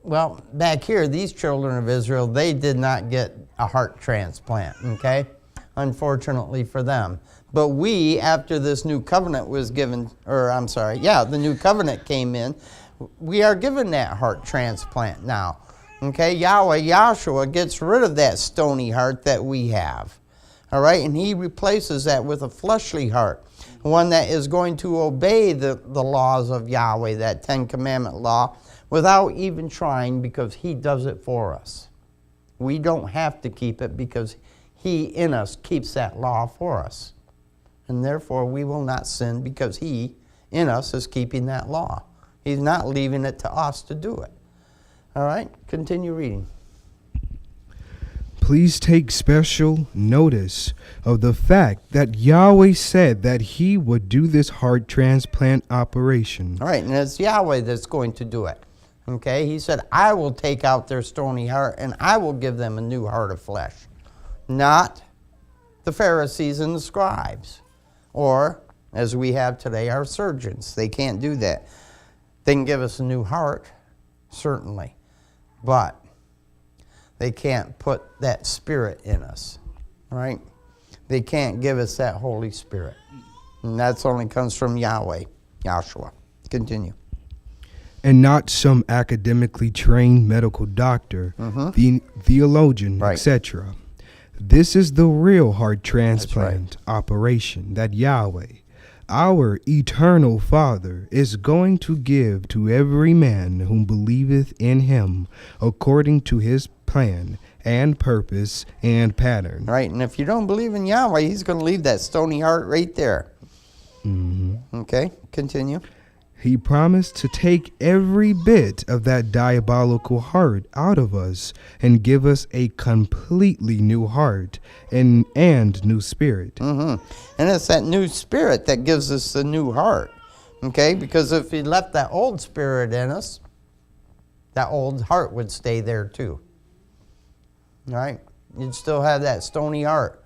well, back here, these children of Israel, they did not get a heart transplant, okay? Unfortunately for them. But we, after this new covenant was given, the new covenant came in, we are given that heart transplant now. Okay, Yahweh, Yahshua gets rid of that stony heart that we have. All right, and he replaces that with a fleshly heart, one that is going to obey the laws of Yahweh, that 10 Commandment law, without even trying, because he does it for us. We don't have to keep it because he in us keeps that law for us. And therefore we will not sin because he in us is keeping that law. He's not leaving it to us to do it. All right, continue reading. Please take special notice of the fact that Yahweh said that he would do this heart transplant operation. All right, and it's Yahweh that's going to do it. Okay, he said, "I will take out their stony heart and I will give them a new heart of flesh." Not the Pharisees and the scribes, or as we have today, our surgeons. They can't do that. They can give us a new heart, certainly, but they can't put that spirit in us, right? They can't give us that Holy Spirit. And that's only comes from Yahweh, Yahshua. Continue. And not some academically trained medical doctor, theologian, Right. etc. This is the real heart transplant operation that Yahweh, our eternal Father, is going to give to every man whom believeth in him according to his plan and purpose and pattern. Right, and if you don't believe in Yahweh, he's going to leave that stony heart right there. Okay, continue. He promised to take every bit of that diabolical heart out of us and give us a completely new heart and new spirit. And it's that new spirit that gives us the new heart. Okay, because if he left that old spirit in us, that old heart would stay there too. Right? You'd still have that stony heart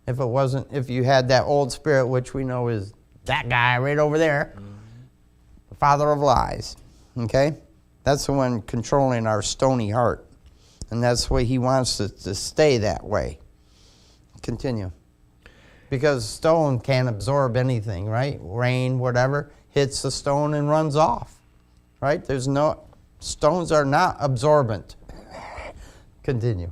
if you had that old spirit, which we know is that guy right over there, the father of lies. Okay? That's the one controlling our stony heart. And that's the way he wants it to stay that way. Continue. Because stone can't absorb anything, right? Rain, whatever, hits the stone and runs off. Right? Stones are not absorbent. Continue.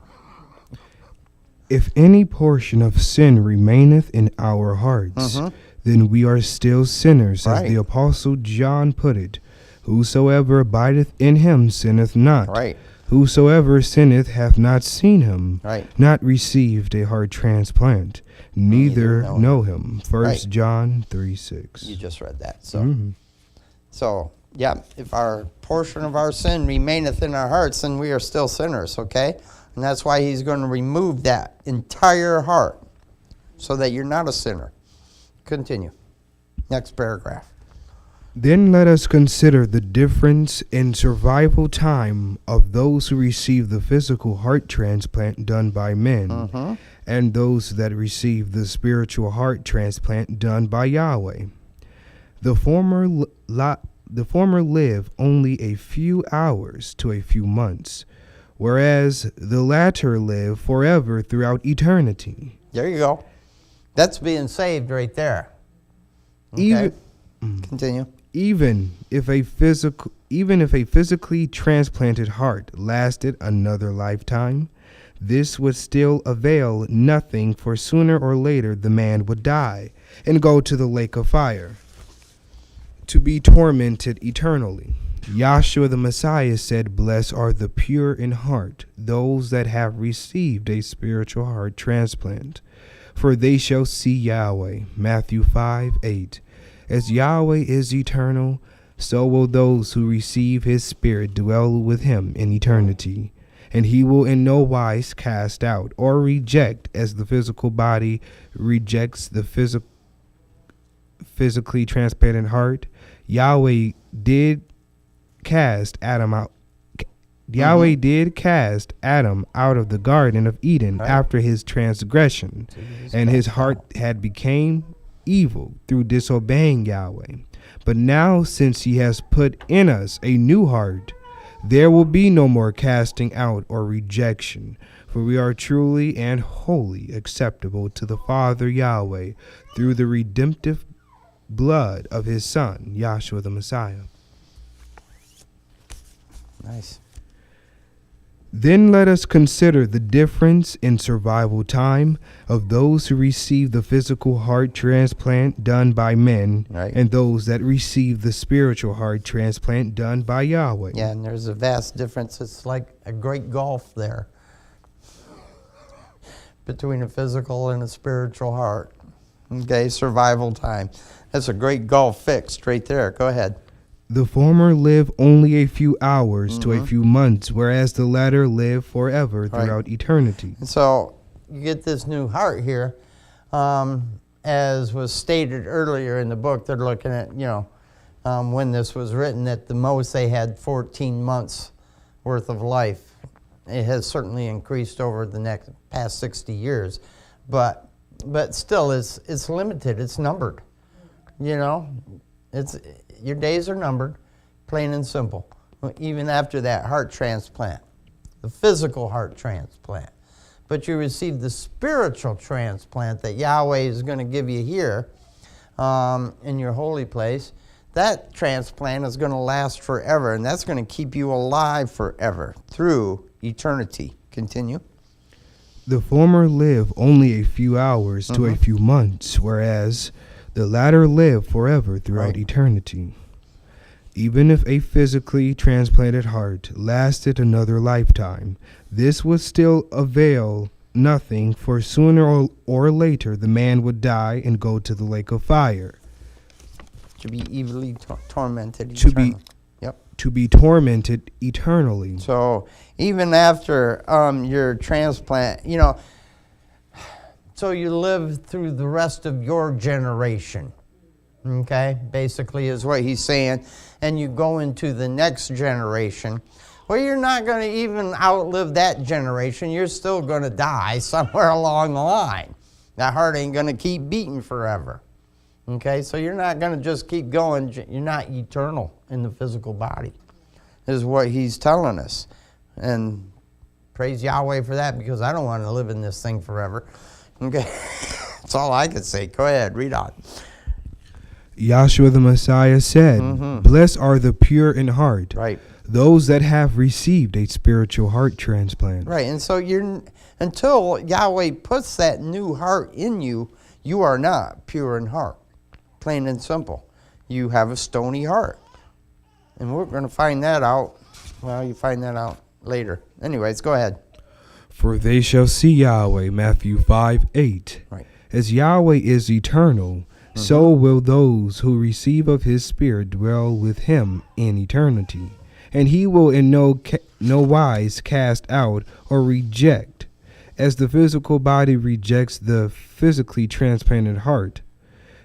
If any portion of sin remaineth in our hearts, then we are still sinners, as the Apostle John put it. Whosoever abideth in him sinneth not. Right. Whosoever sinneth hath not seen him, Right. not received a heart transplant, neither know him. 1 John 3:6. You just read that. So, yeah, if our portion of our sin remaineth in our hearts, then we are still sinners, okay? And that's why he's going to remove that entire heart so that you're not a sinner. Continue. Next paragraph. Then let us consider the difference in survival time of those who receive the physical heart transplant done by men and those that receive the spiritual heart transplant done by Yahweh. The former live only a few hours to a few months, whereas the latter live forever throughout eternity. There you go. That's being saved right there. Okay. Continue. Even if a physically transplanted heart lasted another lifetime, this would still avail nothing, for sooner or later the man would die and go to the lake of fire to be tormented eternally. Yahshua the Messiah said, "Blessed are the pure in heart, those that have received a spiritual heart transplant, for they shall see Yahweh." Matthew 5:8. As Yahweh is eternal, so will those who receive his spirit dwell with him in eternity. And he will in no wise cast out or reject, as the physical body rejects the physically transplanted heart. Yahweh did cast Adam out. Yahweh did cast Adam out of the Garden of Eden after his transgression, and his heart had become evil through disobeying Yahweh. But now, since he has put in us a new heart, there will be no more casting out or rejection, for we are truly and wholly acceptable to the Father Yahweh through the redemptive blood of his Son, Yahshua the Messiah. Nice. Then let us consider the difference in survival time of those who receive the physical heart transplant done by men and those that receive the spiritual heart transplant done by Yahweh. Yeah, and there's a vast difference. It's like a great gulf there between a physical and a spiritual heart. Okay, survival time. That's a great gulf fixed right there. Go ahead. The former live only a few hours to a few months, whereas the latter live forever throughout eternity. And so you get this new heart here. As was stated earlier in the book, they're looking at, when this was written, at the most they had 14 months worth of life. It has certainly increased over the past 60 years, but still it's limited. It's numbered. Your days are numbered, plain and simple. Even after that heart transplant, the physical heart transplant. But you receive the spiritual transplant that Yahweh is going to give you here in your holy place. That transplant is going to last forever, and that's going to keep you alive forever through eternity. Continue. The former live only a few hours to a few months, whereas the latter live forever throughout Right. eternity. Even if a physically transplanted heart lasted another lifetime, this would still avail nothing, for sooner or later the man would die and go to the lake of fire, To be evilly tormented To be- eternally. Yep. to be tormented eternally. So even after your transplant, so you live through the rest of your generation. Okay, basically is what he's saying. And you go into the next generation. Well, you're not going to even outlive that generation. You're still going to die somewhere along the line. That heart ain't going to keep beating forever. Okay, so you're not going to just keep going. You're not eternal in the physical body, is what he's telling us. And praise Yahweh for that, because I don't want to live in this thing forever. Okay, that's all I can say. Go ahead, read on. Yahshua the Messiah said, "Blessed are the pure in heart, Right. those that have received a spiritual heart transplant." Right, and so until Yahweh puts that new heart in you, you are not pure in heart. Plain and simple. You have a stony heart. And we're going to find that out. Well, you find that out later. Anyways, go ahead. For they shall see Yahweh, Matthew 5:8. Right. As Yahweh is eternal, so will those who receive of his Spirit dwell with him in eternity. And he will in no wise cast out or reject, as the physical body rejects the physically transplanted heart.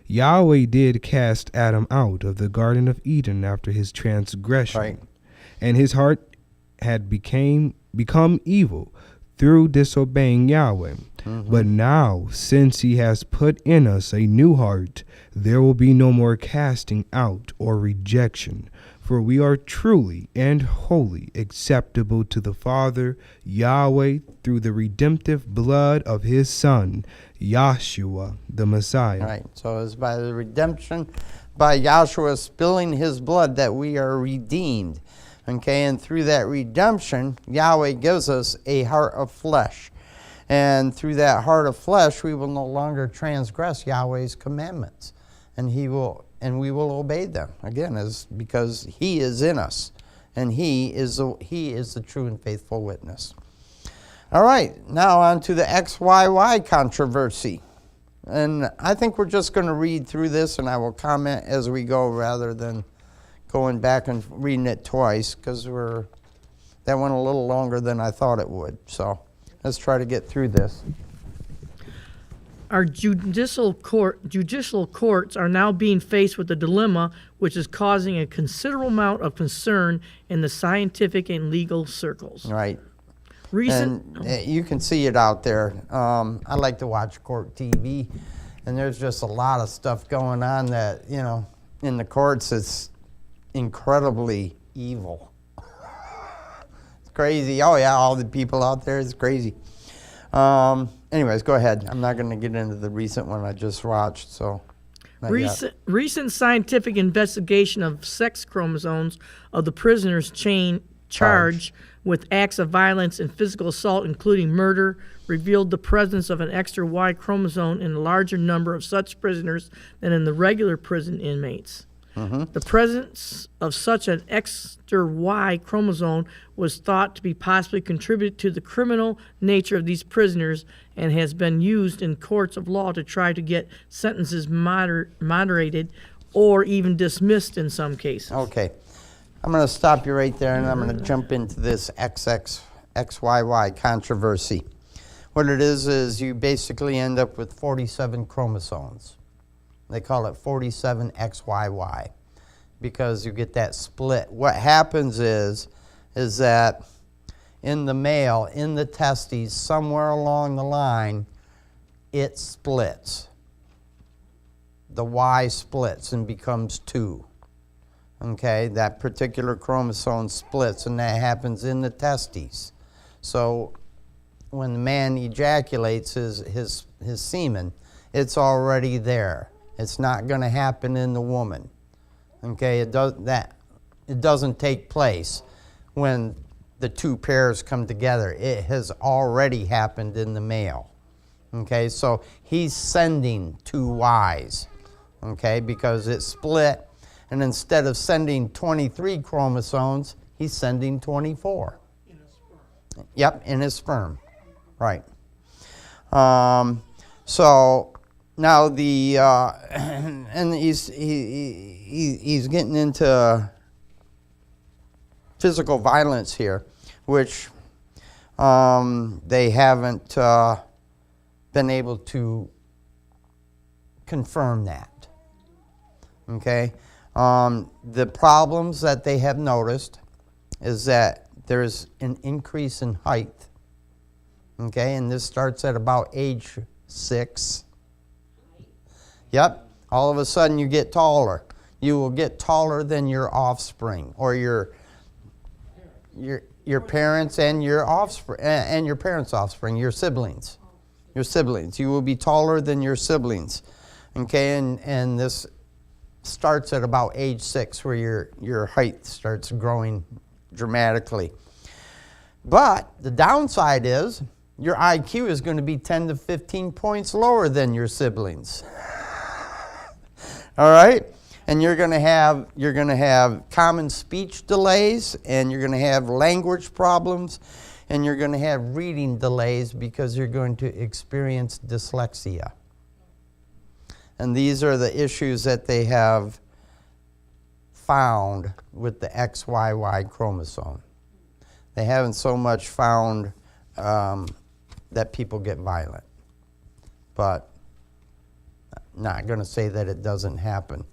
Yahweh did cast Adam out of the Garden of Eden after his transgression, Right. and his heart had become evil through disobeying Yahweh. But now, since he has put in us a new heart, there will be no more casting out or rejection, for we are truly and wholly acceptable to the Father, Yahweh, through the redemptive blood of his Son, Yahshua the Messiah. Right. So it's by the redemption, by Yahshua spilling his blood, that we are redeemed. Okay, and through that redemption, Yahweh gives us a heart of flesh. And through that heart of flesh, we will no longer transgress Yahweh's commandments. And we will obey them. Again, because he is in us. And he is the true and faithful witness. All right, now on to the XYY controversy. And I think we're just going to read through this, and I will comment as we go rather than going back and reading it twice, because that went a little longer than I thought it would. So let's try to get through this. Our judicial courts are now being faced with a dilemma which is causing a considerable amount of concern in the scientific and legal circles. Right. Recent, And you can see it out there. I like to watch court TV, and there's just a lot of stuff going on that, in the courts, it's incredibly evil. It's crazy. Oh, yeah, all the people out there, it's crazy. Anyways, go ahead. I'm not going to get into the recent one I just watched, so. not yet. recent scientific investigation of sex chromosomes of the prisoners charged with acts of violence and physical assault, including murder, revealed the presence of an extra Y chromosome in a larger number of such prisoners than in the regular prison inmates. The presence of such an extra Y chromosome was thought to be possibly contributed to the criminal nature of these prisoners and has been used in courts of law to try to get sentences moderated or even dismissed in some cases. Okay. I'm going to stop you right there, and I'm going to jump into this XYY controversy. What it is you basically end up with 47 chromosomes. They call it 47XYY because you get that split. What happens is that in the male, in the testes, somewhere along the line, it splits. The Y splits and becomes 2. Okay, that particular chromosome splits, and that happens in the testes. So when the man ejaculates his semen, it's already there. It's not going to happen in the woman. Okay, it doesn't take place when the two pairs come together. It has already happened in the male. Okay, so he's sending two Ys, okay, because it split, and instead of sending 23 chromosomes, he's sending 24. In his sperm. Yep, in his sperm, right. So now the and he's getting into physical violence here, which they haven't been able to confirm that. Okay, the problems that they have noticed is that there's an increase in height. Okay, and this starts at about age 6. Yep, all of a sudden you get taller. You will get taller than your offspring, or your parents and your offspring and your parents' offspring, your siblings. Your siblings. You will be taller than your siblings. Okay, and this starts at about age 6, where your height starts growing dramatically. But the downside is your IQ is going to be 10 to 15 points lower than your siblings. All right? And you're going to have common speech delays, and you're going to have language problems, and you're going to have reading delays because you're going to experience dyslexia. And these are the issues that they have found with the XYY chromosome. They haven't so much found that people get violent. But not going to say that it doesn't happen.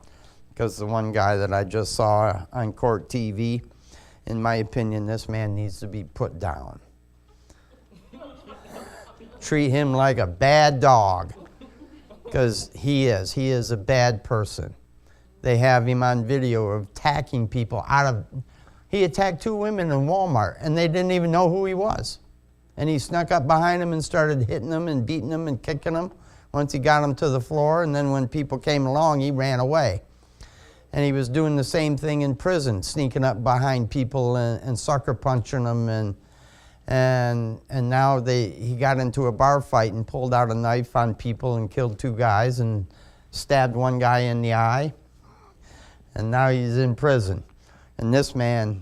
Because the one guy that I just saw on court TV, in my opinion, this man needs to be put down. Treat him like a bad dog, because he is a bad person. They have him on video of attacking people he attacked 2 women in Walmart, and they didn't even know who he was. And he snuck up behind them and started hitting them and beating them and kicking them once he got them to the floor, and then when people came along, he ran away. And he was doing the same thing in prison, sneaking up behind people and sucker punching them, and now he got into a bar fight and pulled out a knife on people and killed 2 guys and stabbed one guy in the eye, and now he's in prison. And this man,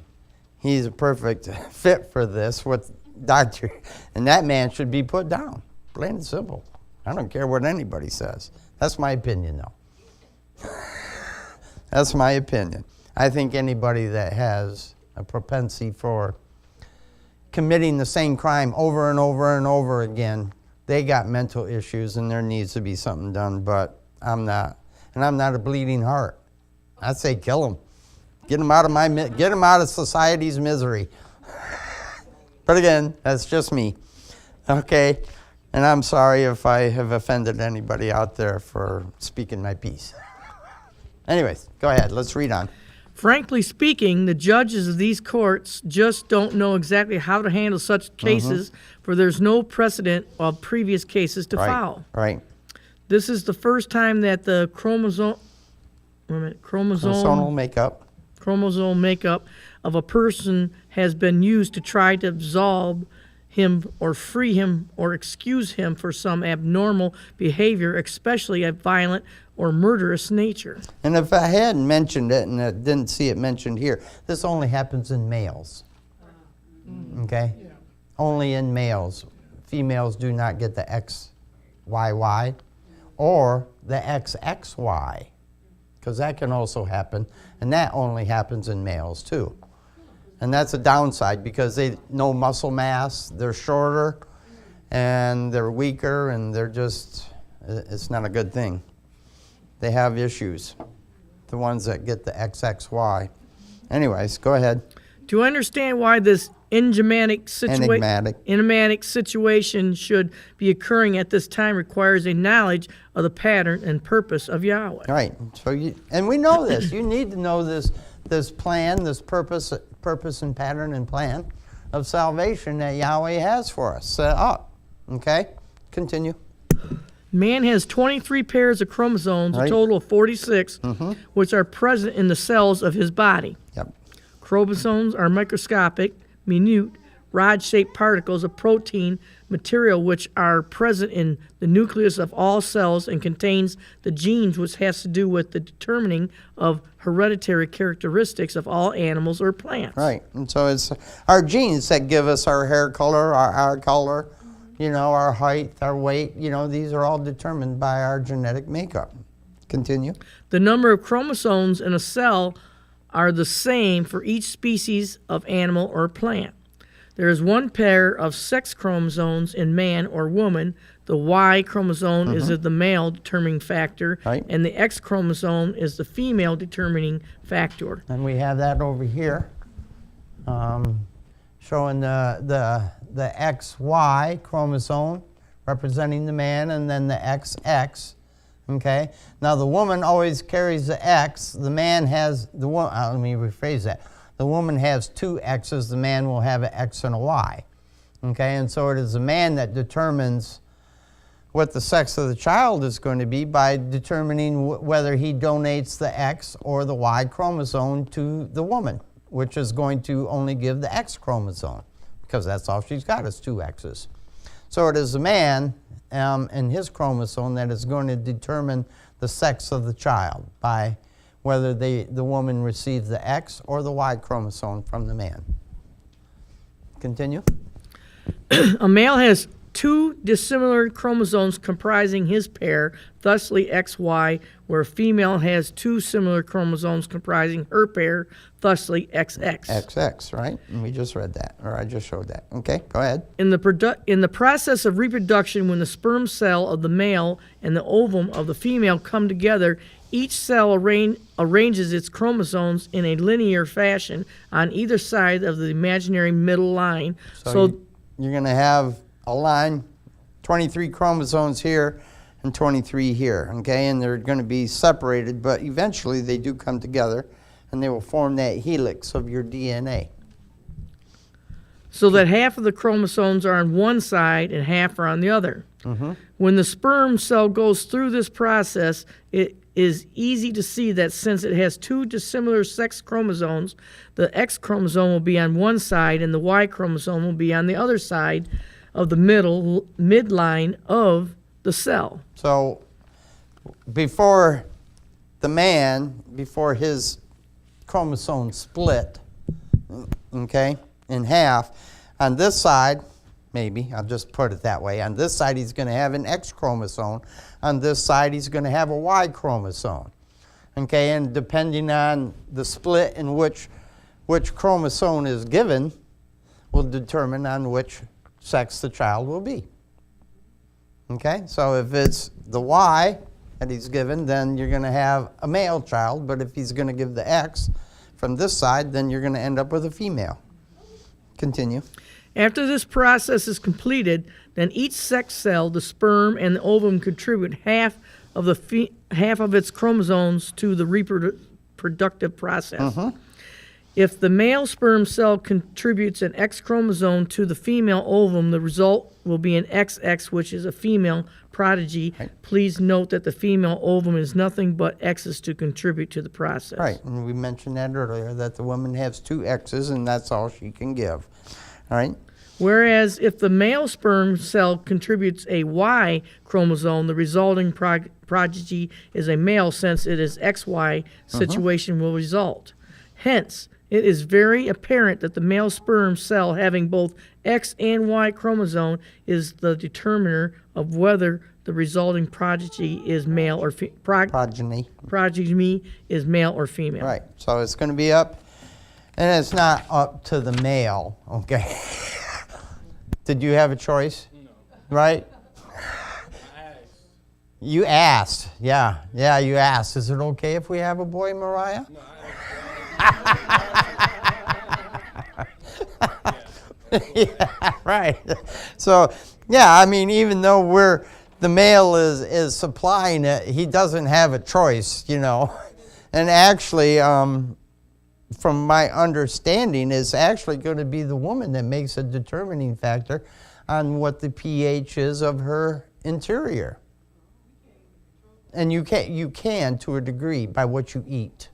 he's a perfect fit for this with doctor, and that man should be put down, plain and simple. I don't care what anybody says. That's my opinion, though. That's my opinion. I think anybody that has a propensity for committing the same crime over and over and over again, they got mental issues and there needs to be something done, but I'm not. And I'm not a bleeding heart. I'd say kill them. Get them out of society's misery. But again, that's just me. Okay? And I'm sorry if I have offended anybody out there for speaking my piece. Anyways, go ahead. Let's read on. Frankly speaking, the judges of these courts just don't know exactly how to handle such cases, for there's no precedent of previous cases to follow. Right. This is the first time that the chromosomal makeup of a person has been used to try to absolve him or free him or excuse him for some abnormal behavior, especially a violent or murderous nature. And if I hadn't mentioned it and I didn't see it mentioned here, this only happens in males. Okay? Yeah. Only in males. Females do not get the XYY or the XXY, because that can also happen, and that only happens in males too. And that's a downside because they no muscle mass, they're shorter, and they're weaker, and it's not a good thing. They have issues, the ones that get the XXY. Anyways, go ahead. To understand why this enigmatic situation should be occurring at this time requires a knowledge of the pattern and purpose of Yahweh. Right. So and we know this. You need to know this plan, this purpose and pattern and plan of salvation that Yahweh has for us set up. Okay? Continue. Man has 23 pairs of chromosomes, a total of 46, which are present in the cells of his body. Yep. Chromosomes are microscopic, minute rod-shaped particles of protein material which are present in the nucleus of all cells and contains the genes which has to do with the determining of hereditary characteristics of all animals or plants. Right. And so it's our genes that give us our hair color, our eye color, our height, our weight. These are all determined by our genetic makeup. Continue. The number of chromosomes in a cell are the same for each species of animal or plant. There is one pair of sex chromosomes in man or woman. The Y chromosome is the male determining factor, Right. and the X chromosome is the female determining factor. And we have that over here, showing the XY chromosome representing the man, and then the XX. Okay. Now the woman always carries the X. The man has the woman. Let me rephrase that. The woman has two X's. The man will have an X and a Y. Okay. And so it is the man that determines what the sex of the child is going to be by determining whether he donates the X or the Y chromosome to the woman, which is going to only give the X chromosome, because that's all she's got is two X's. So it is the man and his chromosome that is going to determine the sex of the child by whether the woman receives the X or the Y chromosome from the man. Continue. A male has two dissimilar chromosomes comprising his pair, thusly XY, where a female has two similar chromosomes comprising her pair, thusly XX. XX, right? And we just read that, or I just showed that. Okay, go ahead. In the process of reproduction, when the sperm cell of the male and the ovum of the female come together, each cell arranges its chromosomes in a linear fashion on either side of the imaginary middle line. So you're going to have a line, 23 chromosomes here and 23 here, okay? And they're going to be separated, but eventually they do come together, and they will form that helix of your DNA. So that half of the chromosomes are on one side and half are on the other. When the sperm cell goes through this process, it is easy to see that since it has two dissimilar sex chromosomes, the X chromosome will be on one side and the Y chromosome will be on the other side of the midline of the cell. So before his chromosome split, okay, in half, on this side, maybe, I'll just put it that way, on this side he's going to have an X chromosome, on this side he's going to have a Y chromosome, okay, and depending on the split in which chromosome is given will determine on which sex the child will be. Okay, so if it's the Y that he's given, then you're going to have a male child, but if he's going to give the X from this side, then you're going to end up with a female. Continue. After this process is completed, then each sex cell, the sperm and the ovum, contribute half of its chromosomes to the reproductive process. If the male sperm cell contributes an X chromosome to the female ovum, the result will be an XX, which is a female prodigy. Right. Please note that the female ovum is nothing but X's to contribute to the process. Right, and we mentioned that earlier, that the woman has two X's and that's all she can give. All right? Whereas if the male sperm cell contributes a Y chromosome, the resulting prodigy is a male, since it is XY situation will result. Hence, it is very apparent that the male sperm cell having both X and Y chromosome is the determiner of whether the resulting progeny is male or Progeny. progeny is male or female. Right, so it's going to be up, and it's not up to the male, okay? Did you have a choice? No. Right? You asked. Yeah, you asked. Is it okay if we have a boy, Mariah? No, yeah, right. So, yeah, I mean, even though the male is supplying it, he doesn't have a choice, you know. And actually, from my understanding, it's actually going to be the woman that makes a determining factor on what the pH is of her interior. And you can to a degree by what you eat.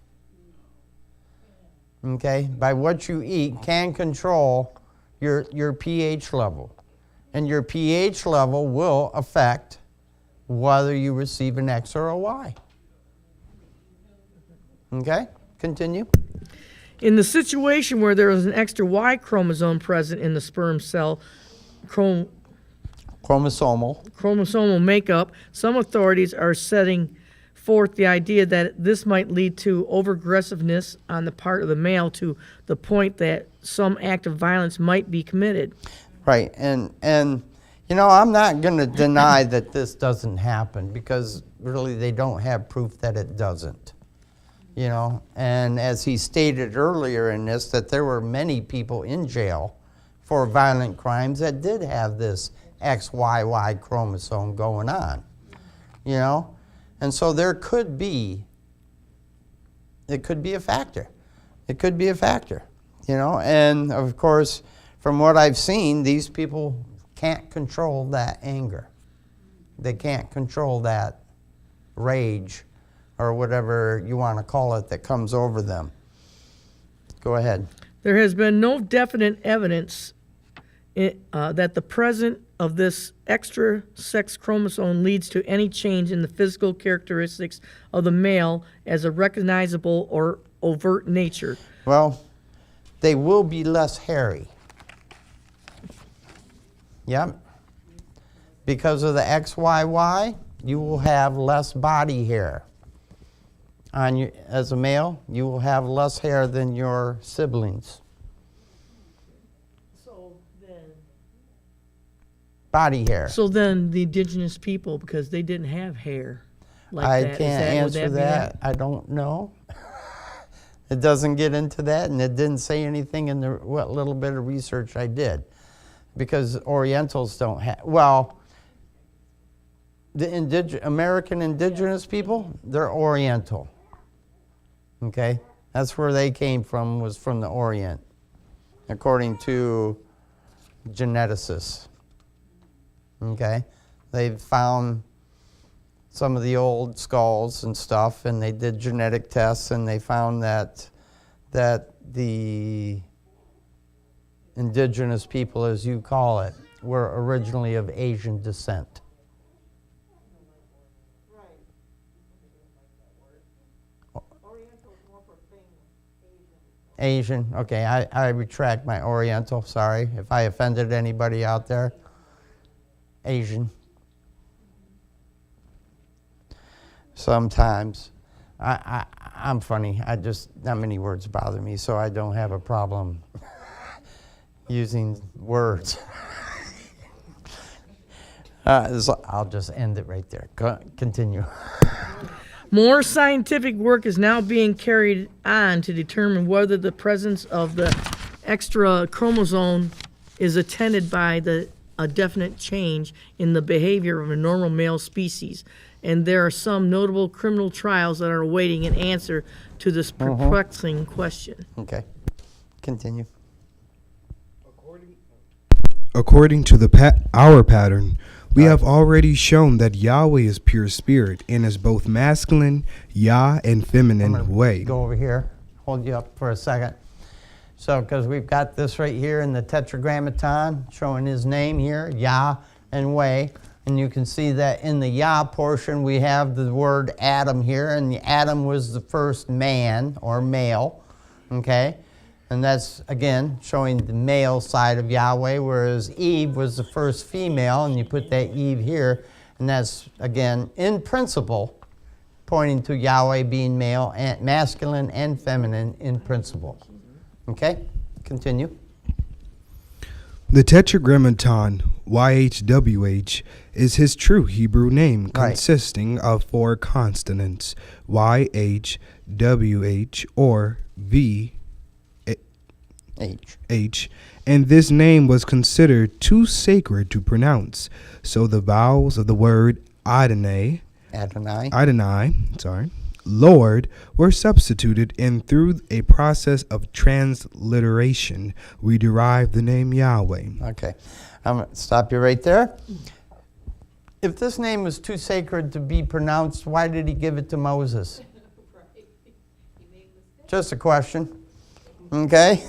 Okay? By what you eat can control your pH level. And your pH level will affect whether you receive an X or a Y. Okay, continue. In the situation where there is an extra Y chromosome present in the sperm cell chromosomal makeup, some authorities are setting forth the idea that this might lead to overaggressiveness on the part of the male to the point that some act of violence might be committed. Right, and you know, I'm not going to deny that this doesn't happen, because really they don't have proof that it doesn't. You know, and as he stated earlier in this, that there were many people in jail for violent crimes that did have this XYY chromosome going on. You know, and so it could be a factor. It could be a factor, you know, and of course, from what I've seen, these people can't control that anger. They can't control that rage or whatever you want to call it that comes over them. Go ahead. There has been no definite evidence that the presence of this extra sex chromosome leads to any change in the physical characteristics of the male as a recognizable or overt nature. Well, they will be less hairy. Yep. Because of the XYY, you will have less body hair. As a male, you will have less hair than your siblings. So then, body hair. So then the indigenous people, because they didn't have hair like I that. can't answer that. I don't know. It doesn't get into that, and it didn't say anything in the what little bit of research I did. Because Orientals don't have, well, the American indigenous people, they're Oriental. Okay? That's where they came from, was from the Orient, according to geneticists. Okay? They've found some of the old skulls and stuff, and they did genetic tests, and they found that the indigenous people, as you call it, were originally of Asian descent. Asian, okay, I retract my Oriental, sorry if I offended anybody out there. Asian. Sometimes. I'm funny, not many words bother me, so I don't have a problem using words. I'll just end it right there. Continue. More scientific work is now being carried on to determine whether the presence of the extra chromosome is attended by a definite change in the behavior of a normal male species. And there are some notable criminal trials that are awaiting an answer to this perplexing question. Okay, continue. According to our pattern, we have already shown that Yahweh is pure spirit and is both masculine, Yah, and feminine way. Go over here, hold you up for a second. So, because we've got this right here in the Tetragrammaton, showing his name here, Yah and way. And you can see that in the Yah portion, we have the word Adam here, and Adam was the first man or male, okay? And that's, again, showing the male side of Yahweh, whereas Eve was the first female, and you put that Eve here, and that's, again, in principle, pointing to Yahweh being male, and masculine and feminine in principle. Okay? Continue. The Tetragrammaton, YHWH, is his true Hebrew name, consisting of 4 consonants, YH, WH, or V, H, and this name was considered too sacred to pronounce. So the vowels of the word Adonai, Lord, were substituted, and through a process of transliteration, we derived the name Yahweh. Okay, I'm going to stop you right there. If this name was too sacred to be pronounced, why did he give it to Moses? Just a question. Okay?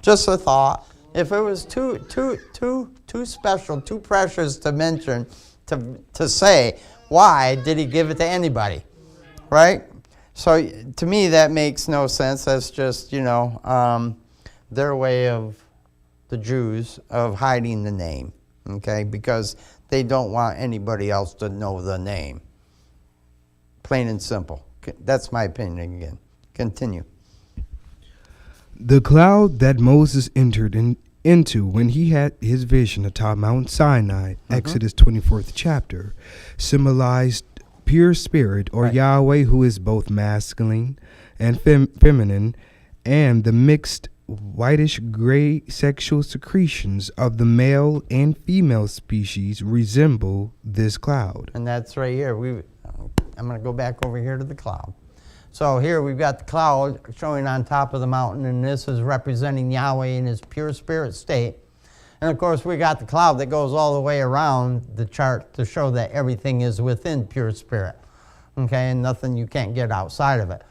Just a thought. If it was too special, too precious to mention, to say, why did he give it to anybody? Right? So to me, that makes no sense. That's just, their way of the Jews of hiding the name, okay? Because they don't want anybody else to know the name. Plain and simple. That's my opinion again. Continue. The cloud that Moses entered into when he had his vision atop Mount Sinai, Exodus 24th chapter, symbolized pure spirit, or Right. Yahweh, who is both masculine and feminine, and the mixed whitish gray sexual secretions of the male and female species resemble this cloud. And that's right here. I'm going to go back over here to the cloud. So here we've got the cloud showing on top of the mountain, and this is representing Yahweh in his pure spirit state. And of course, we got the cloud that goes all the way around the chart to show that everything is within pure spirit. Okay, and nothing, you can't get outside of it.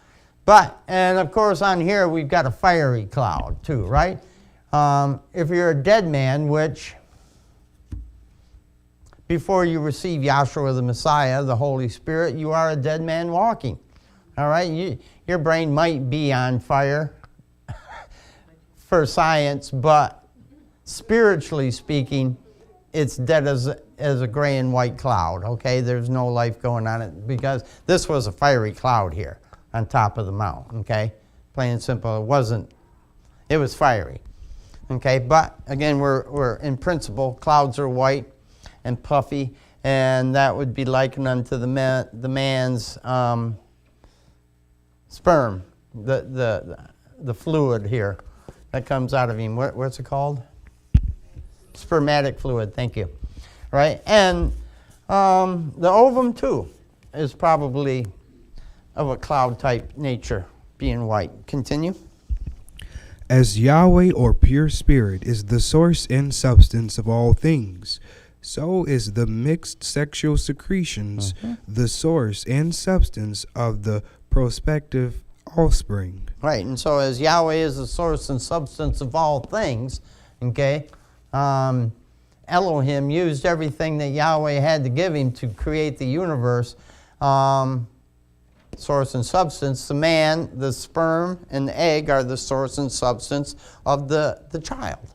But, and of course on here we've got a fiery cloud too, right? If you're a dead man, which before you receive Yahshua the Messiah, the Holy Spirit, you are a dead man walking. All right, your brain might be on fire for science, but spiritually speaking, it's dead as a gray and white cloud, okay? There's no life going on it because this was a fiery cloud here on top of the mountain, okay? Plain and simple, it was fiery, okay? But again, we're in principle, clouds are white and puffy, and that would be likened unto the man's sperm, the fluid here that comes out of him. What's it called? Spermatic fluid, thank you. Right? And the ovum, too, is probably of a cloud-type nature, being white. Continue. As Yahweh, or pure spirit, is the source and substance of all things, so is the mixed sexual secretions the source and substance of the prospective offspring. Right, and so as Yahweh is the source and substance of all things, okay, Elohim used everything that Yahweh had to give him to create the universe, source and substance. The man, the sperm, and the egg are the source and substance of the child.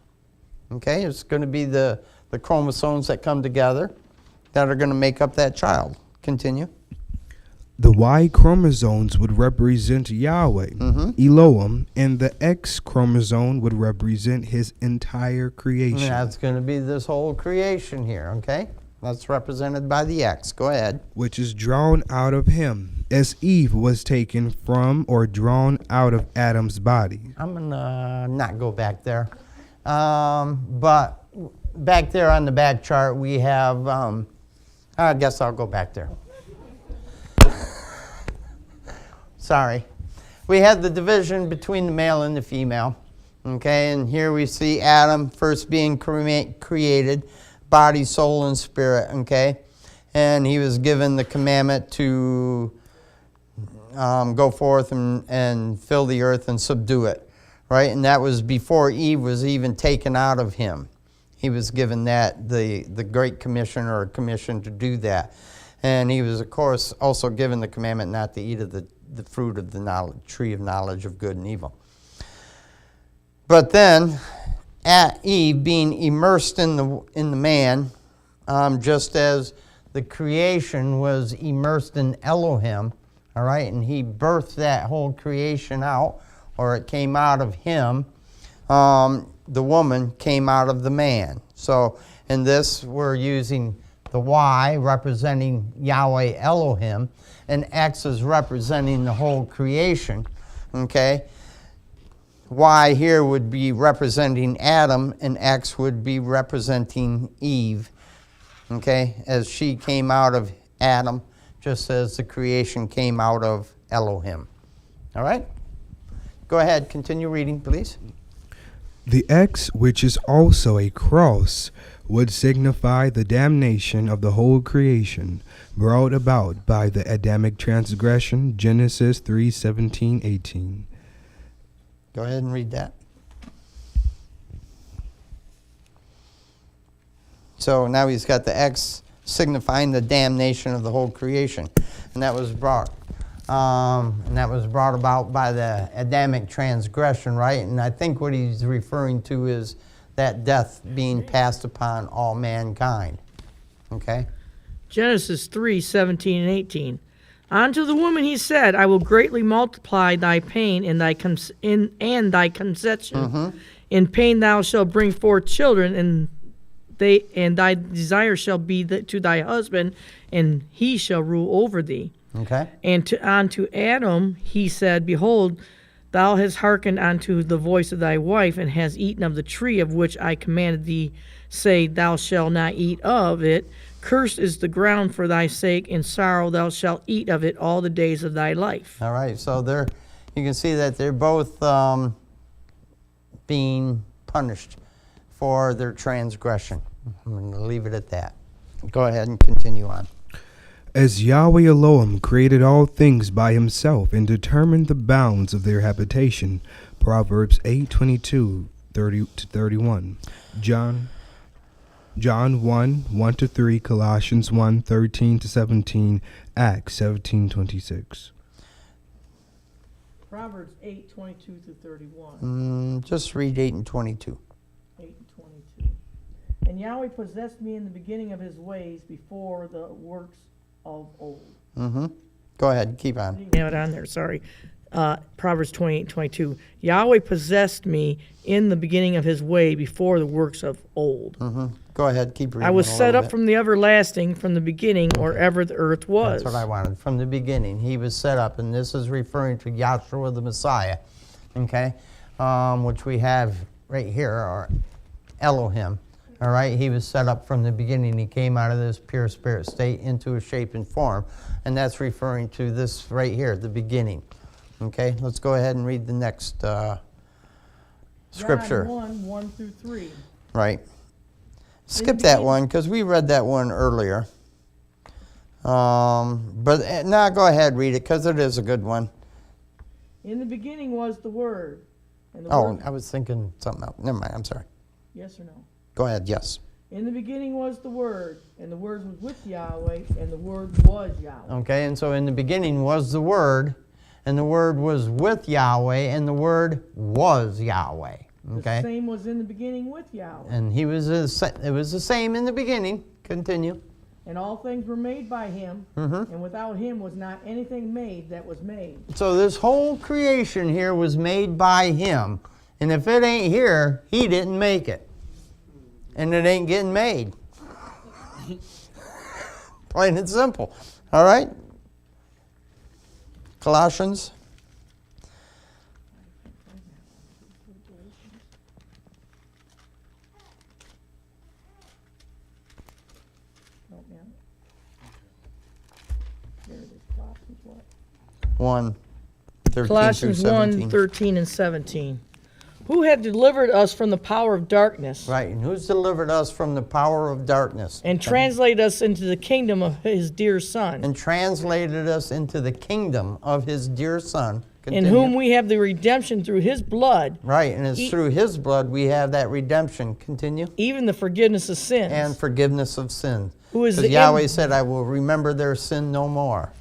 Okay, it's going to be the chromosomes that come together that are going to make up that child. Continue. The Y chromosomes would represent Yahweh, Elohim, and the X chromosome would represent his entire creation. And that's going to be this whole creation here, okay? That's represented by the X. Go ahead. Which is drawn out of him, as Eve was taken from or drawn out of Adam's body. I'm going to not go back there. But back there on the back chart, we have, I guess I'll go back there. Sorry. We had the division between the male and the female. Okay, and here we see Adam first being created, body, soul, and spirit. Okay, and he was given the commandment to go forth and fill the earth and subdue it. Right, and that was before Eve was even taken out of him. He was given that, the Great Commission, or a commission to do that. And he was, of course, also given the commandment not to eat of the fruit of the tree of knowledge of good and evil. But then, at Eve being immersed in the man, just as the creation was immersed in Elohim, all right, and he birthed that whole creation out, or it came out of him, the woman came out of the man. So in this, we're using the Y representing Yahweh Elohim, and X is representing the whole creation, okay? Y here would be representing Adam, and X would be representing Eve, okay? As she came out of Adam, just as the creation came out of Elohim. All right? Go ahead, continue reading, please. The X, which is also a cross, would signify the damnation of the whole creation, brought about by the Adamic transgression, Genesis 3:17-18. Go ahead and read that. So now he's got the X signifying the damnation of the whole creation. And that was brought about by the Adamic transgression, right? And I think what he's referring to is that death being passed upon all mankind. Okay? Genesis 3:17 and 18. Unto the woman he said, I will greatly multiply thy pain and thy conception. In pain thou shalt bring forth children, and thy desire shall be to thy husband, and he shall rule over thee. Okay? And unto Adam he said, Behold, thou hast hearkened unto the voice of thy wife, and hast eaten of the tree of which I commanded thee, say, Thou shalt not eat of it. Cursed is the ground for thy sake, in sorrow thou shalt eat of it all the days of thy life. All right, so you can see that they're both being punished for their transgression. I'm going to leave it at that. Go ahead and continue on. As Yahweh Elohim created all things by himself and determined the bounds of their habitation. Proverbs 8:22, 30-31. John 1:1-3, Colossians 1:13-17, Acts 17:26. Proverbs 8:22-31. Just read 8 and 22. 8 and 22. And Yahweh possessed me in the beginning of his ways before the works of old. Go ahead, keep on. Nail it on there, sorry. Proverbs 28:22. Yahweh possessed me in the beginning of his way before the works of old. Go ahead, keep reading. I was a set little up bit. from the everlasting, from the beginning, or ever the earth was. That's what I wanted. From the beginning, he was set up, and this is referring to Yahshua the Messiah, okay, which we have right here, or Elohim. All right, he was set up from the beginning. He came out of this pure spirit state into a shape and form, and that's referring to this right here, the beginning. Okay, let's go ahead and read the next scripture. John 1:1-3. Right. Skip that one because we read that one earlier. But now go ahead, read it because it is a good one. In the beginning was the Word. And the Oh, Word, I was thinking something else. Never mind, I'm sorry. yes or no? Go ahead, yes. In the beginning was the Word, and the Word was with Yahweh, and the Word was Yahweh. Okay, and so in the beginning was the Word, and the Word was with Yahweh, and the Word was Yahweh. Okay? The same was in the beginning with Yahweh. And it was the same in the beginning. Continue. And all things were made by him, and without him was not anything made that was made. So this whole creation here was made by him. And if it ain't here, he didn't make it. And it ain't getting made. Plain and simple. All right? Colossians. Oh, yeah. There it is, Colossians what? 1, 13 Colossians through 17. 1:13 and 17. Who had delivered us from the power of darkness Right, and who's delivered us from the power of darkness? and translated us into the kingdom of his dear Son, And translated us into the kingdom of his dear Son. in Continue. whom we have the redemption through his blood, Right, and it's through his blood we have that redemption. Continue. even the forgiveness of sins. And forgiveness of sins. Who is Because the Yahweh said, I will remember their sin no more.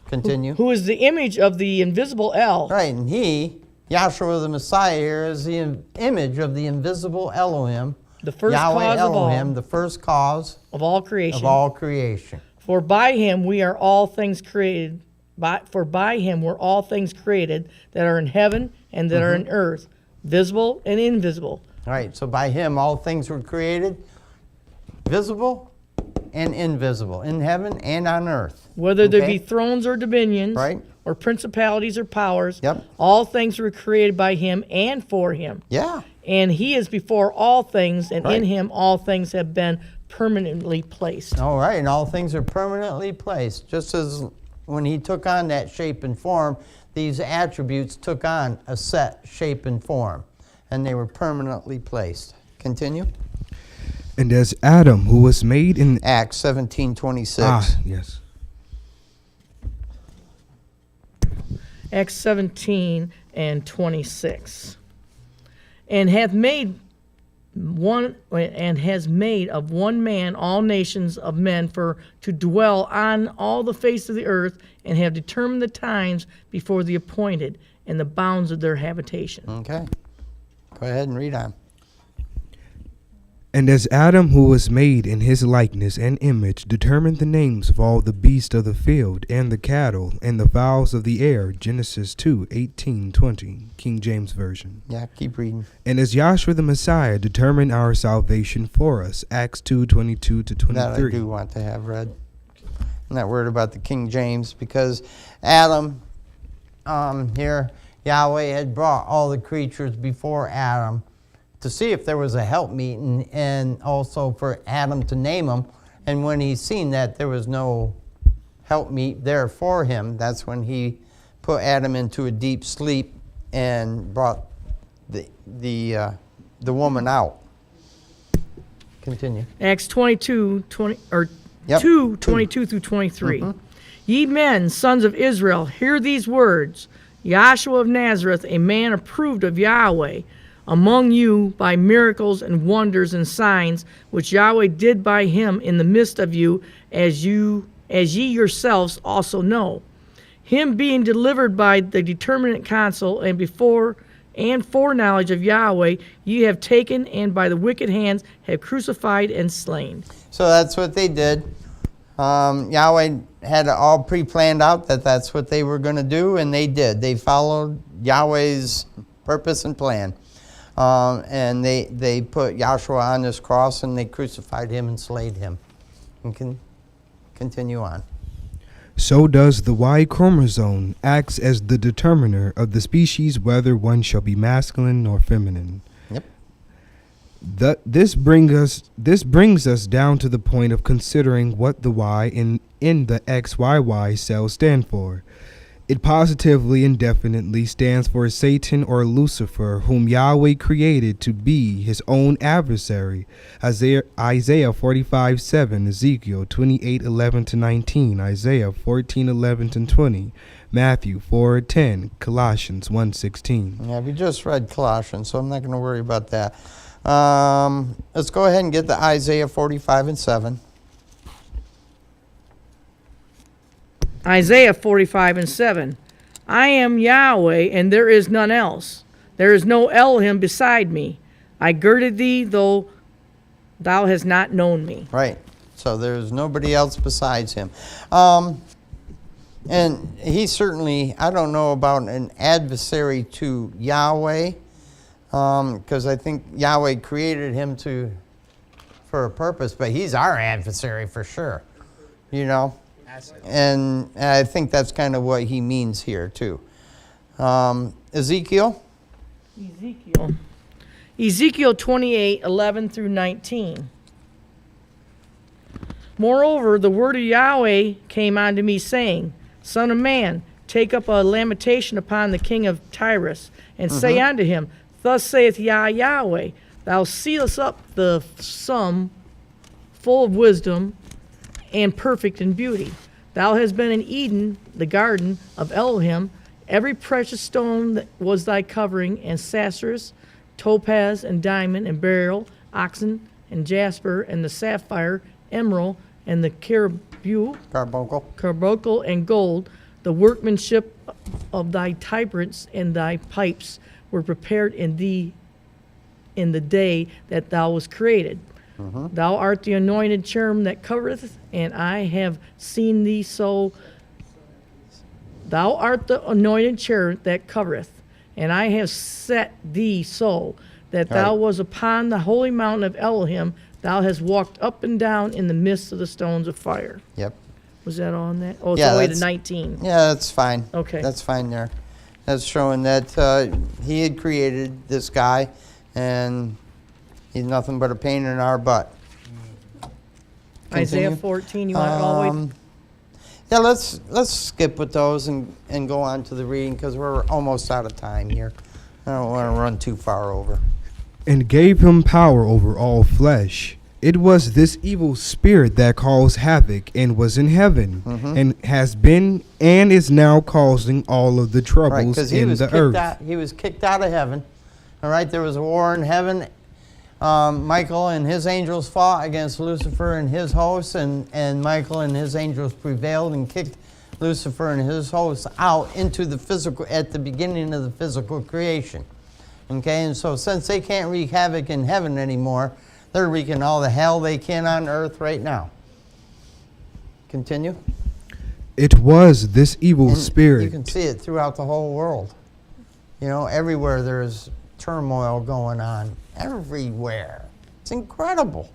Continue. who is the image of the invisible El, Right, and he, Yahshua the Messiah here, is the image of the invisible Elohim. the first Yahweh cause Elohim, the first cause of all creation. of all creation. For by him we are all things created. For by him were all things created that are in heaven and that are in earth, visible and invisible. Right, so by him all things were created, visible and invisible, in heaven and on earth. Whether there Okay. be thrones or dominions, Right. or principalities or powers, Yep. all things were created by him and for him. Yeah, And he is before all things, and in Right. him all things have been permanently placed. all right, and all things are permanently placed. Just as when he took on that shape and form, these attributes took on a set shape and form, and they were permanently placed. Continue. And as Adam, who was made in Acts 17:26. yes, Acts 17 and 26. And hath made one and has made of one man all nations of men for to dwell on all the face of the earth, and have determined the times before the appointed and the bounds of their habitation. Okay. Go ahead and read on. And as Adam, who was made in his likeness and image, determined the names of all the beasts of the field, and the cattle, and the fowls of the air, Genesis 2:18-20, King James Version. Yeah, keep reading. And as Joshua the Messiah determined our salvation for us, Acts 2:22-23. That I do want to have read. I'm not worried about the King James, because Adam, here, Yahweh had brought all the creatures before Adam to see if there was a helpmeet, and also for Adam to name them. And when he seen that there was no helpmeet there for him, that's when he put Adam into a deep sleep and brought the woman out. Continue. Acts 22, 20, or Yep. 2, 22 through 23. Ye men, sons of Israel, hear these words. Joshua of Nazareth, a man approved of Yahweh, among you by miracles and wonders and signs, which Yahweh did by him in the midst of you, as ye yourselves also know. Him being delivered by the determinate counsel and foreknowledge of Yahweh, ye have taken, and by the wicked hands have crucified and slain. So that's what they did. Yahweh had it all pre-planned out that that's what they were going to do, and they did. They followed Yahweh's purpose and plan. And they put Joshua on this cross, and they crucified him and slayed him. And can continue on. So does the Y chromosome acts as the determiner of the species whether one shall be masculine or feminine. Yep. This brings us down to the point of considering what the Y in the XYY cells stand for. It positively and definitely stands for Satan or Lucifer, whom Yahweh created to be his own adversary. Isaiah 45:7, Ezekiel 28:11-19, Isaiah 14:11-20, Matthew 4:10, Colossians 1:16. Yeah, we just read Colossians, so I'm not going to worry about that. Let's go ahead and get to Isaiah 45:7. Isaiah 45:7. I am Yahweh, and there is none else. There is no Elohim beside me. I girded thee, though thou hast not known me. Right. So there's nobody else besides him. And he certainly, I don't know about an adversary to Yahweh, because I think Yahweh created him for a purpose, but he's our adversary for sure, you know. And I think that's kind of what he means here too. Ezekiel 28:11-19. Moreover, the word of Yahweh came unto me, saying, Son of man, take up a lamentation upon the king of Tyrus, and say unto him, Thus saith Yahweh, thou sealest up the sum full of wisdom and perfect in beauty. Thou hast been in Eden, the garden of Elohim. Every precious stone that was thy covering, and sardius, topaz, and diamond, and beryl, oxen, and jasper, and the sapphire, emerald, and the carbuncle, and gold. The workmanship of thy typewrits and thy pipes were prepared in thee in the day that thou was created. Thou art the anointed cherub that covereth, and I have seen thee so. Thou art the anointed cherub that covereth, and I have set thee so, that thou was upon the holy mountain of Elohim. Thou hast walked up and down in the midst of the stones of fire. Yep. Was that on that? Oh, it's Yeah, all the way to that's- 19. Yeah, that's fine. Okay. That's fine there. That's showing that he had created this guy, and he's nothing but a pain in our butt. Isaiah Continue. 14, you want it all the way? Yeah, let's skip with those and go on to the reading, because we're almost out of time here. I don't want to run too far over. And gave him power over all flesh. It was this evil spirit that caused havoc and was in heaven, and has been and is now causing all of the Right, troubles because he in was the kicked earth. out. He was kicked out of heaven. All right, there was a war in heaven. Michael and his angels fought against Lucifer and his hosts, and Michael and his angels prevailed and kicked Lucifer and his hosts out into the physical, at the beginning of the physical creation. Okay, and so since they can't wreak havoc in heaven anymore, they're wreaking all the hell they can on earth right now. Continue. It was this evil And spirit. You can see it throughout the whole world. You know, everywhere there's turmoil going on. Everywhere. It's incredible.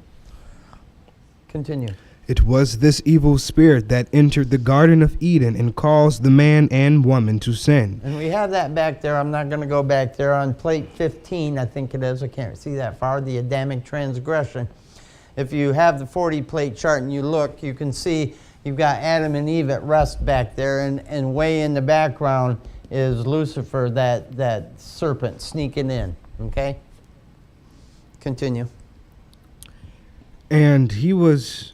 Continue. It was this evil spirit that entered the Garden of Eden and caused the man and woman to sin. And we have that back there. I'm not going to go back there. On plate 15, I think it is. I can't see that far. The Adamic transgression. If you have the 40 plate chart and you look, you can see you've got Adam and Eve at rest back there. And way in the background is Lucifer, that serpent sneaking in. Okay? Continue. And he was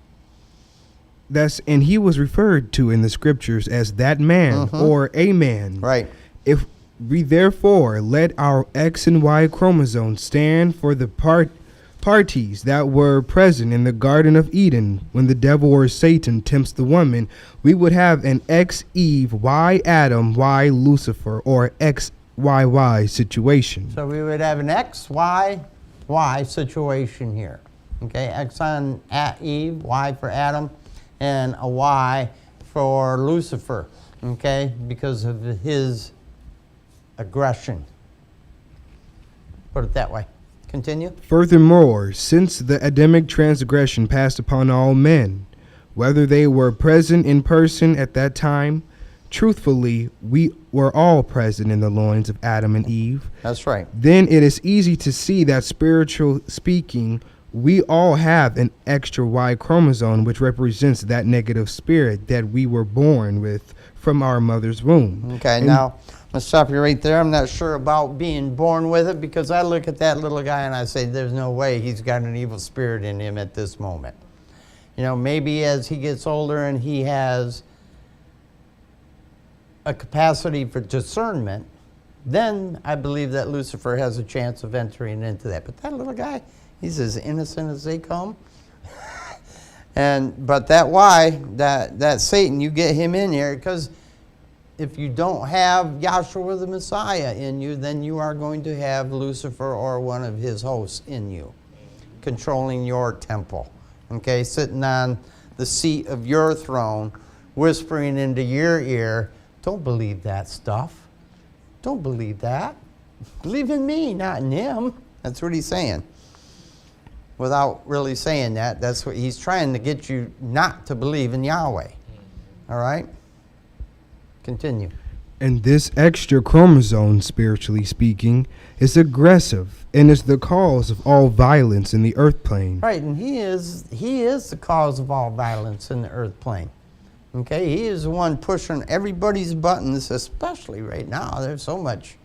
referred to in the scriptures as that man or a man. Right. If we therefore let our X and Y chromosomes stand for the parties that were present in the Garden of Eden when the devil or Satan tempts the woman, we would have an X Eve, Y Adam, Y Lucifer, or XYY situation. So we would have an X, Y, Y situation here. Okay, X on Eve, Y for Adam, and a Y for Lucifer, okay, because of his aggression. Put it that way. Continue. Furthermore, since the Adamic transgression passed upon all men, whether they were present in person at that time, truthfully, we were all present in the loins of Adam and Eve. That's right. Then it is easy to see that, spiritual speaking, we all have an extra Y chromosome, which represents that negative spirit that we were born with from our mother's womb. Okay, And now, I'm going to stop you right there. I'm not sure about being born with it, because I look at that little guy and I say, there's no way he's got an evil spirit in him at this moment. You know, maybe as he gets older and he has a capacity for discernment, then I believe that Lucifer has a chance of entering into that. But that little guy, he's as innocent as they come. But that Y, that Satan, you get him in here, because if you don't have Yahshua the Messiah in you, then you are going to have Lucifer or one of his hosts in you, controlling your temple. Okay, sitting on the seat of your throne, whispering into your ear, don't believe that stuff. Don't believe that. Believe in me, not in him. That's what he's saying. Without really saying that, that's what he's trying to get you not to believe in Yahweh. All right? Continue. And this extra chromosome, spiritually speaking, is aggressive and is the cause of all violence in the earth plane. Right, and he is the cause of all violence in the earth plane. Okay, he is the one pushing everybody's buttons, especially right now. There's so much.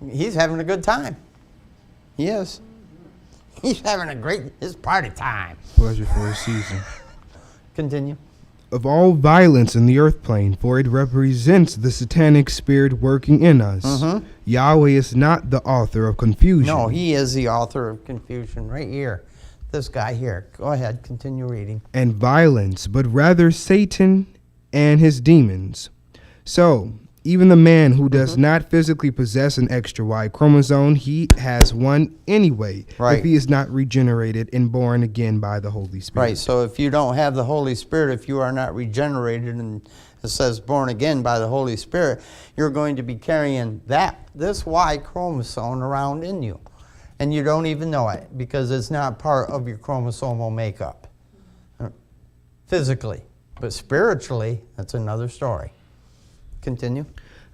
He's having a good time. He is. He's having his party time. Pleasure for a season. Continue. Of all violence in the earth plane, for it represents the satanic spirit working in us. Yahweh is not the author of confusion. No, he is the author of confusion right here. This guy here. Go ahead, continue reading. And violence, but rather Satan and his demons. So, even the man who does not physically possess an extra Y chromosome, he has one anyway, right, if he is not regenerated and born again by the Holy Spirit. Right, so if you don't have the Holy Spirit, if you are not regenerated, and it says born again by the Holy Spirit, you're going to be carrying this Y chromosome around in you. And you don't even know it, because it's not part of your chromosomal makeup. Physically. But spiritually, that's another story. Continue.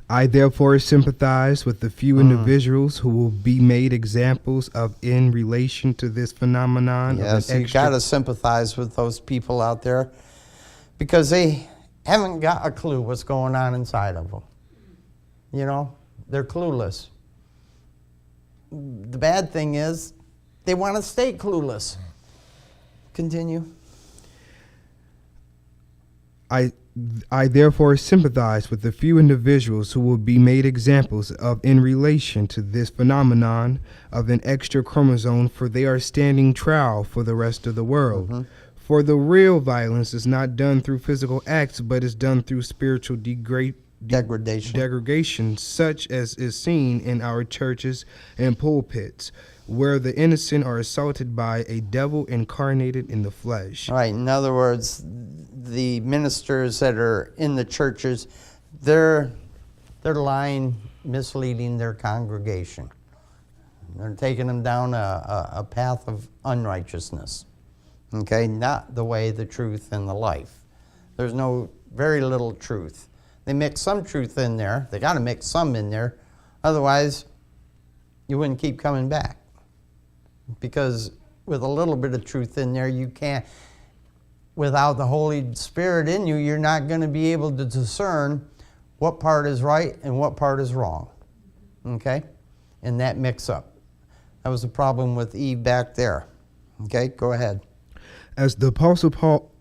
I therefore sympathize with the few individuals who will be made examples of in relation to this phenomenon. Yes, you've got to sympathize with those people out there, because they haven't got a clue what's going on inside of them. You know, they're clueless. The bad thing is they want to stay clueless. Continue. I therefore sympathize with the few individuals who will be made examples of in relation to this phenomenon of an extra chromosome, for they are standing trial for the rest of the world. For the real violence is not done through physical acts, but is done through spiritual degradation, such as is seen in our churches and pulpits, where the innocent are assaulted by a devil incarnated in the flesh. All right, in other words, the ministers that are in the churches, they're lying, misleading their congregation. They're taking them down a path of unrighteousness. Okay, not the way, the truth, and the life. There's very little truth. They mix some truth in there. They got to mix some in there. Otherwise, you wouldn't keep coming back. Because with a little bit of truth in there, you can't, without the Holy Spirit in you, you're not going to be able to discern what part is right and what part is wrong. Okay? And that mix up. That was the problem with Eve back there. Okay, go ahead. As the Apostle Paul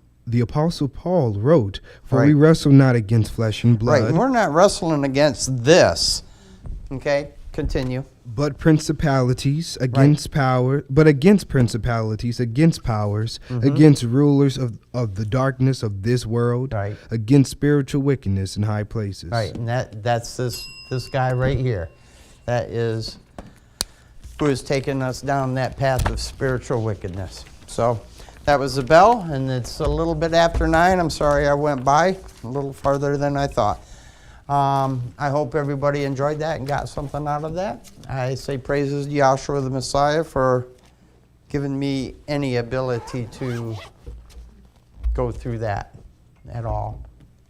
wrote, for Right. we wrestle not against flesh and blood, Right, and we're not wrestling against this. Okay, continue. but principalities against against principalities, against powers, against rulers of the darkness of this world, Right. against spiritual wickedness in high places. Right, and that's this guy right here. That is who has taken us down that path of spiritual wickedness. So that was the bell, and it's a little bit after 9. I'm sorry I went by a little farther than I thought. I hope everybody enjoyed that and got something out of that. I say praises to Yahshua the Messiah for giving me any ability to go through that at all.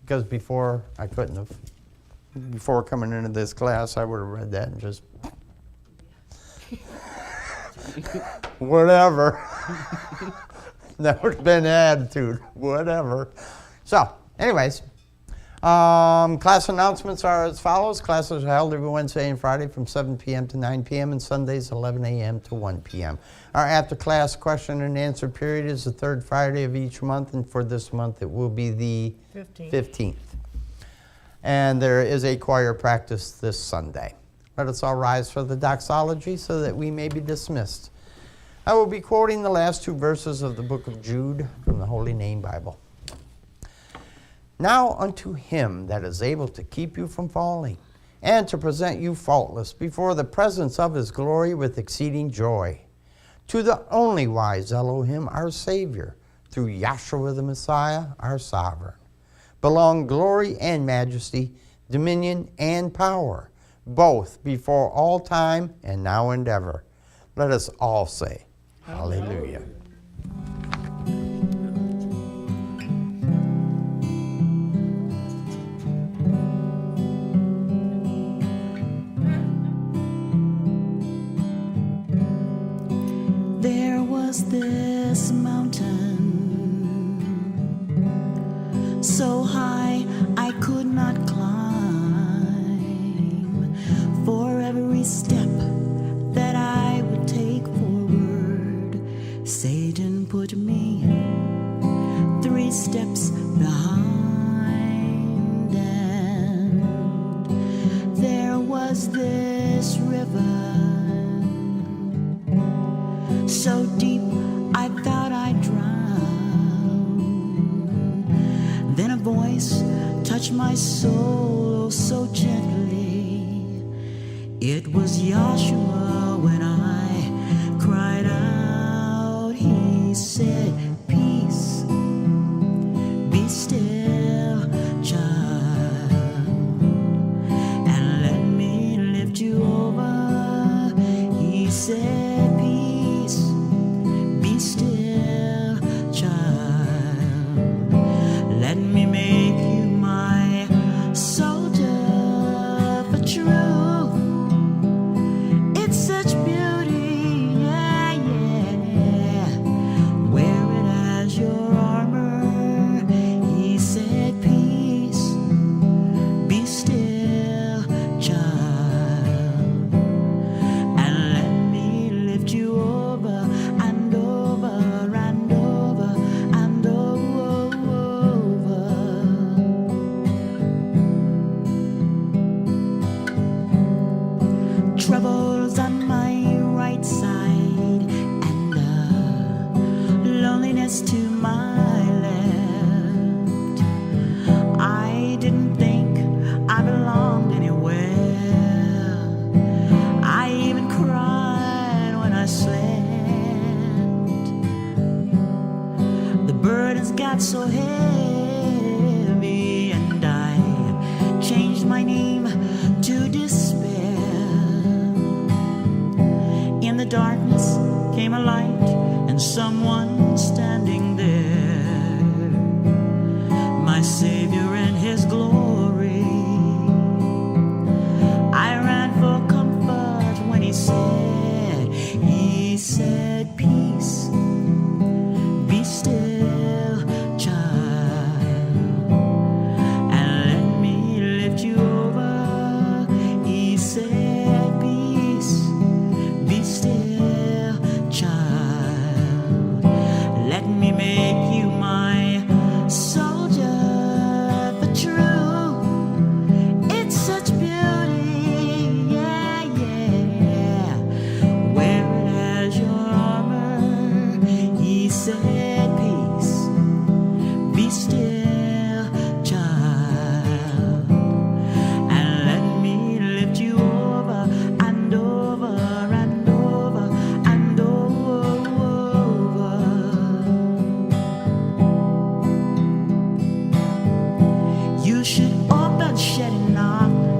Because before, I couldn't have. Before coming into this class, I would have read that and just whatever. That would have been the attitude. Whatever. So, anyways, class announcements are as follows. Classes are held every Wednesday and Friday from 7 p.m. to 9 p.m. and Sundays 11 a.m. to 1 p.m. Our after-class question and answer period is the third Friday of each month, and for this month it will be the 15th. And there is a choir practice this Sunday. Let us all rise for the doxology so that we may be dismissed. I will be quoting the last 2 verses of the book of Jude from the Holy Name Bible. Now unto him that is able to keep you from falling, and to present you faultless before the presence of his glory with exceeding joy. To the only wise Elohim, our Savior, through Yahshua the Messiah, our Sovereign, belong glory and majesty, dominion and power, both before all time and now and ever. Let us all say, Hallelujah. There was this mountain so high I could not climb. For every step that I would take forward, Satan put me 3 steps behind. And there was this river so deep I thought I'd drown. Then a voice touched my soul oh so gently. It was Yahshua when I cried out. He said, peace, be still, child, and let me lift you over. He said, peace, be still, child, let me make you my soldier for truth. It's such beauty, yeah, yeah, where or about shedding off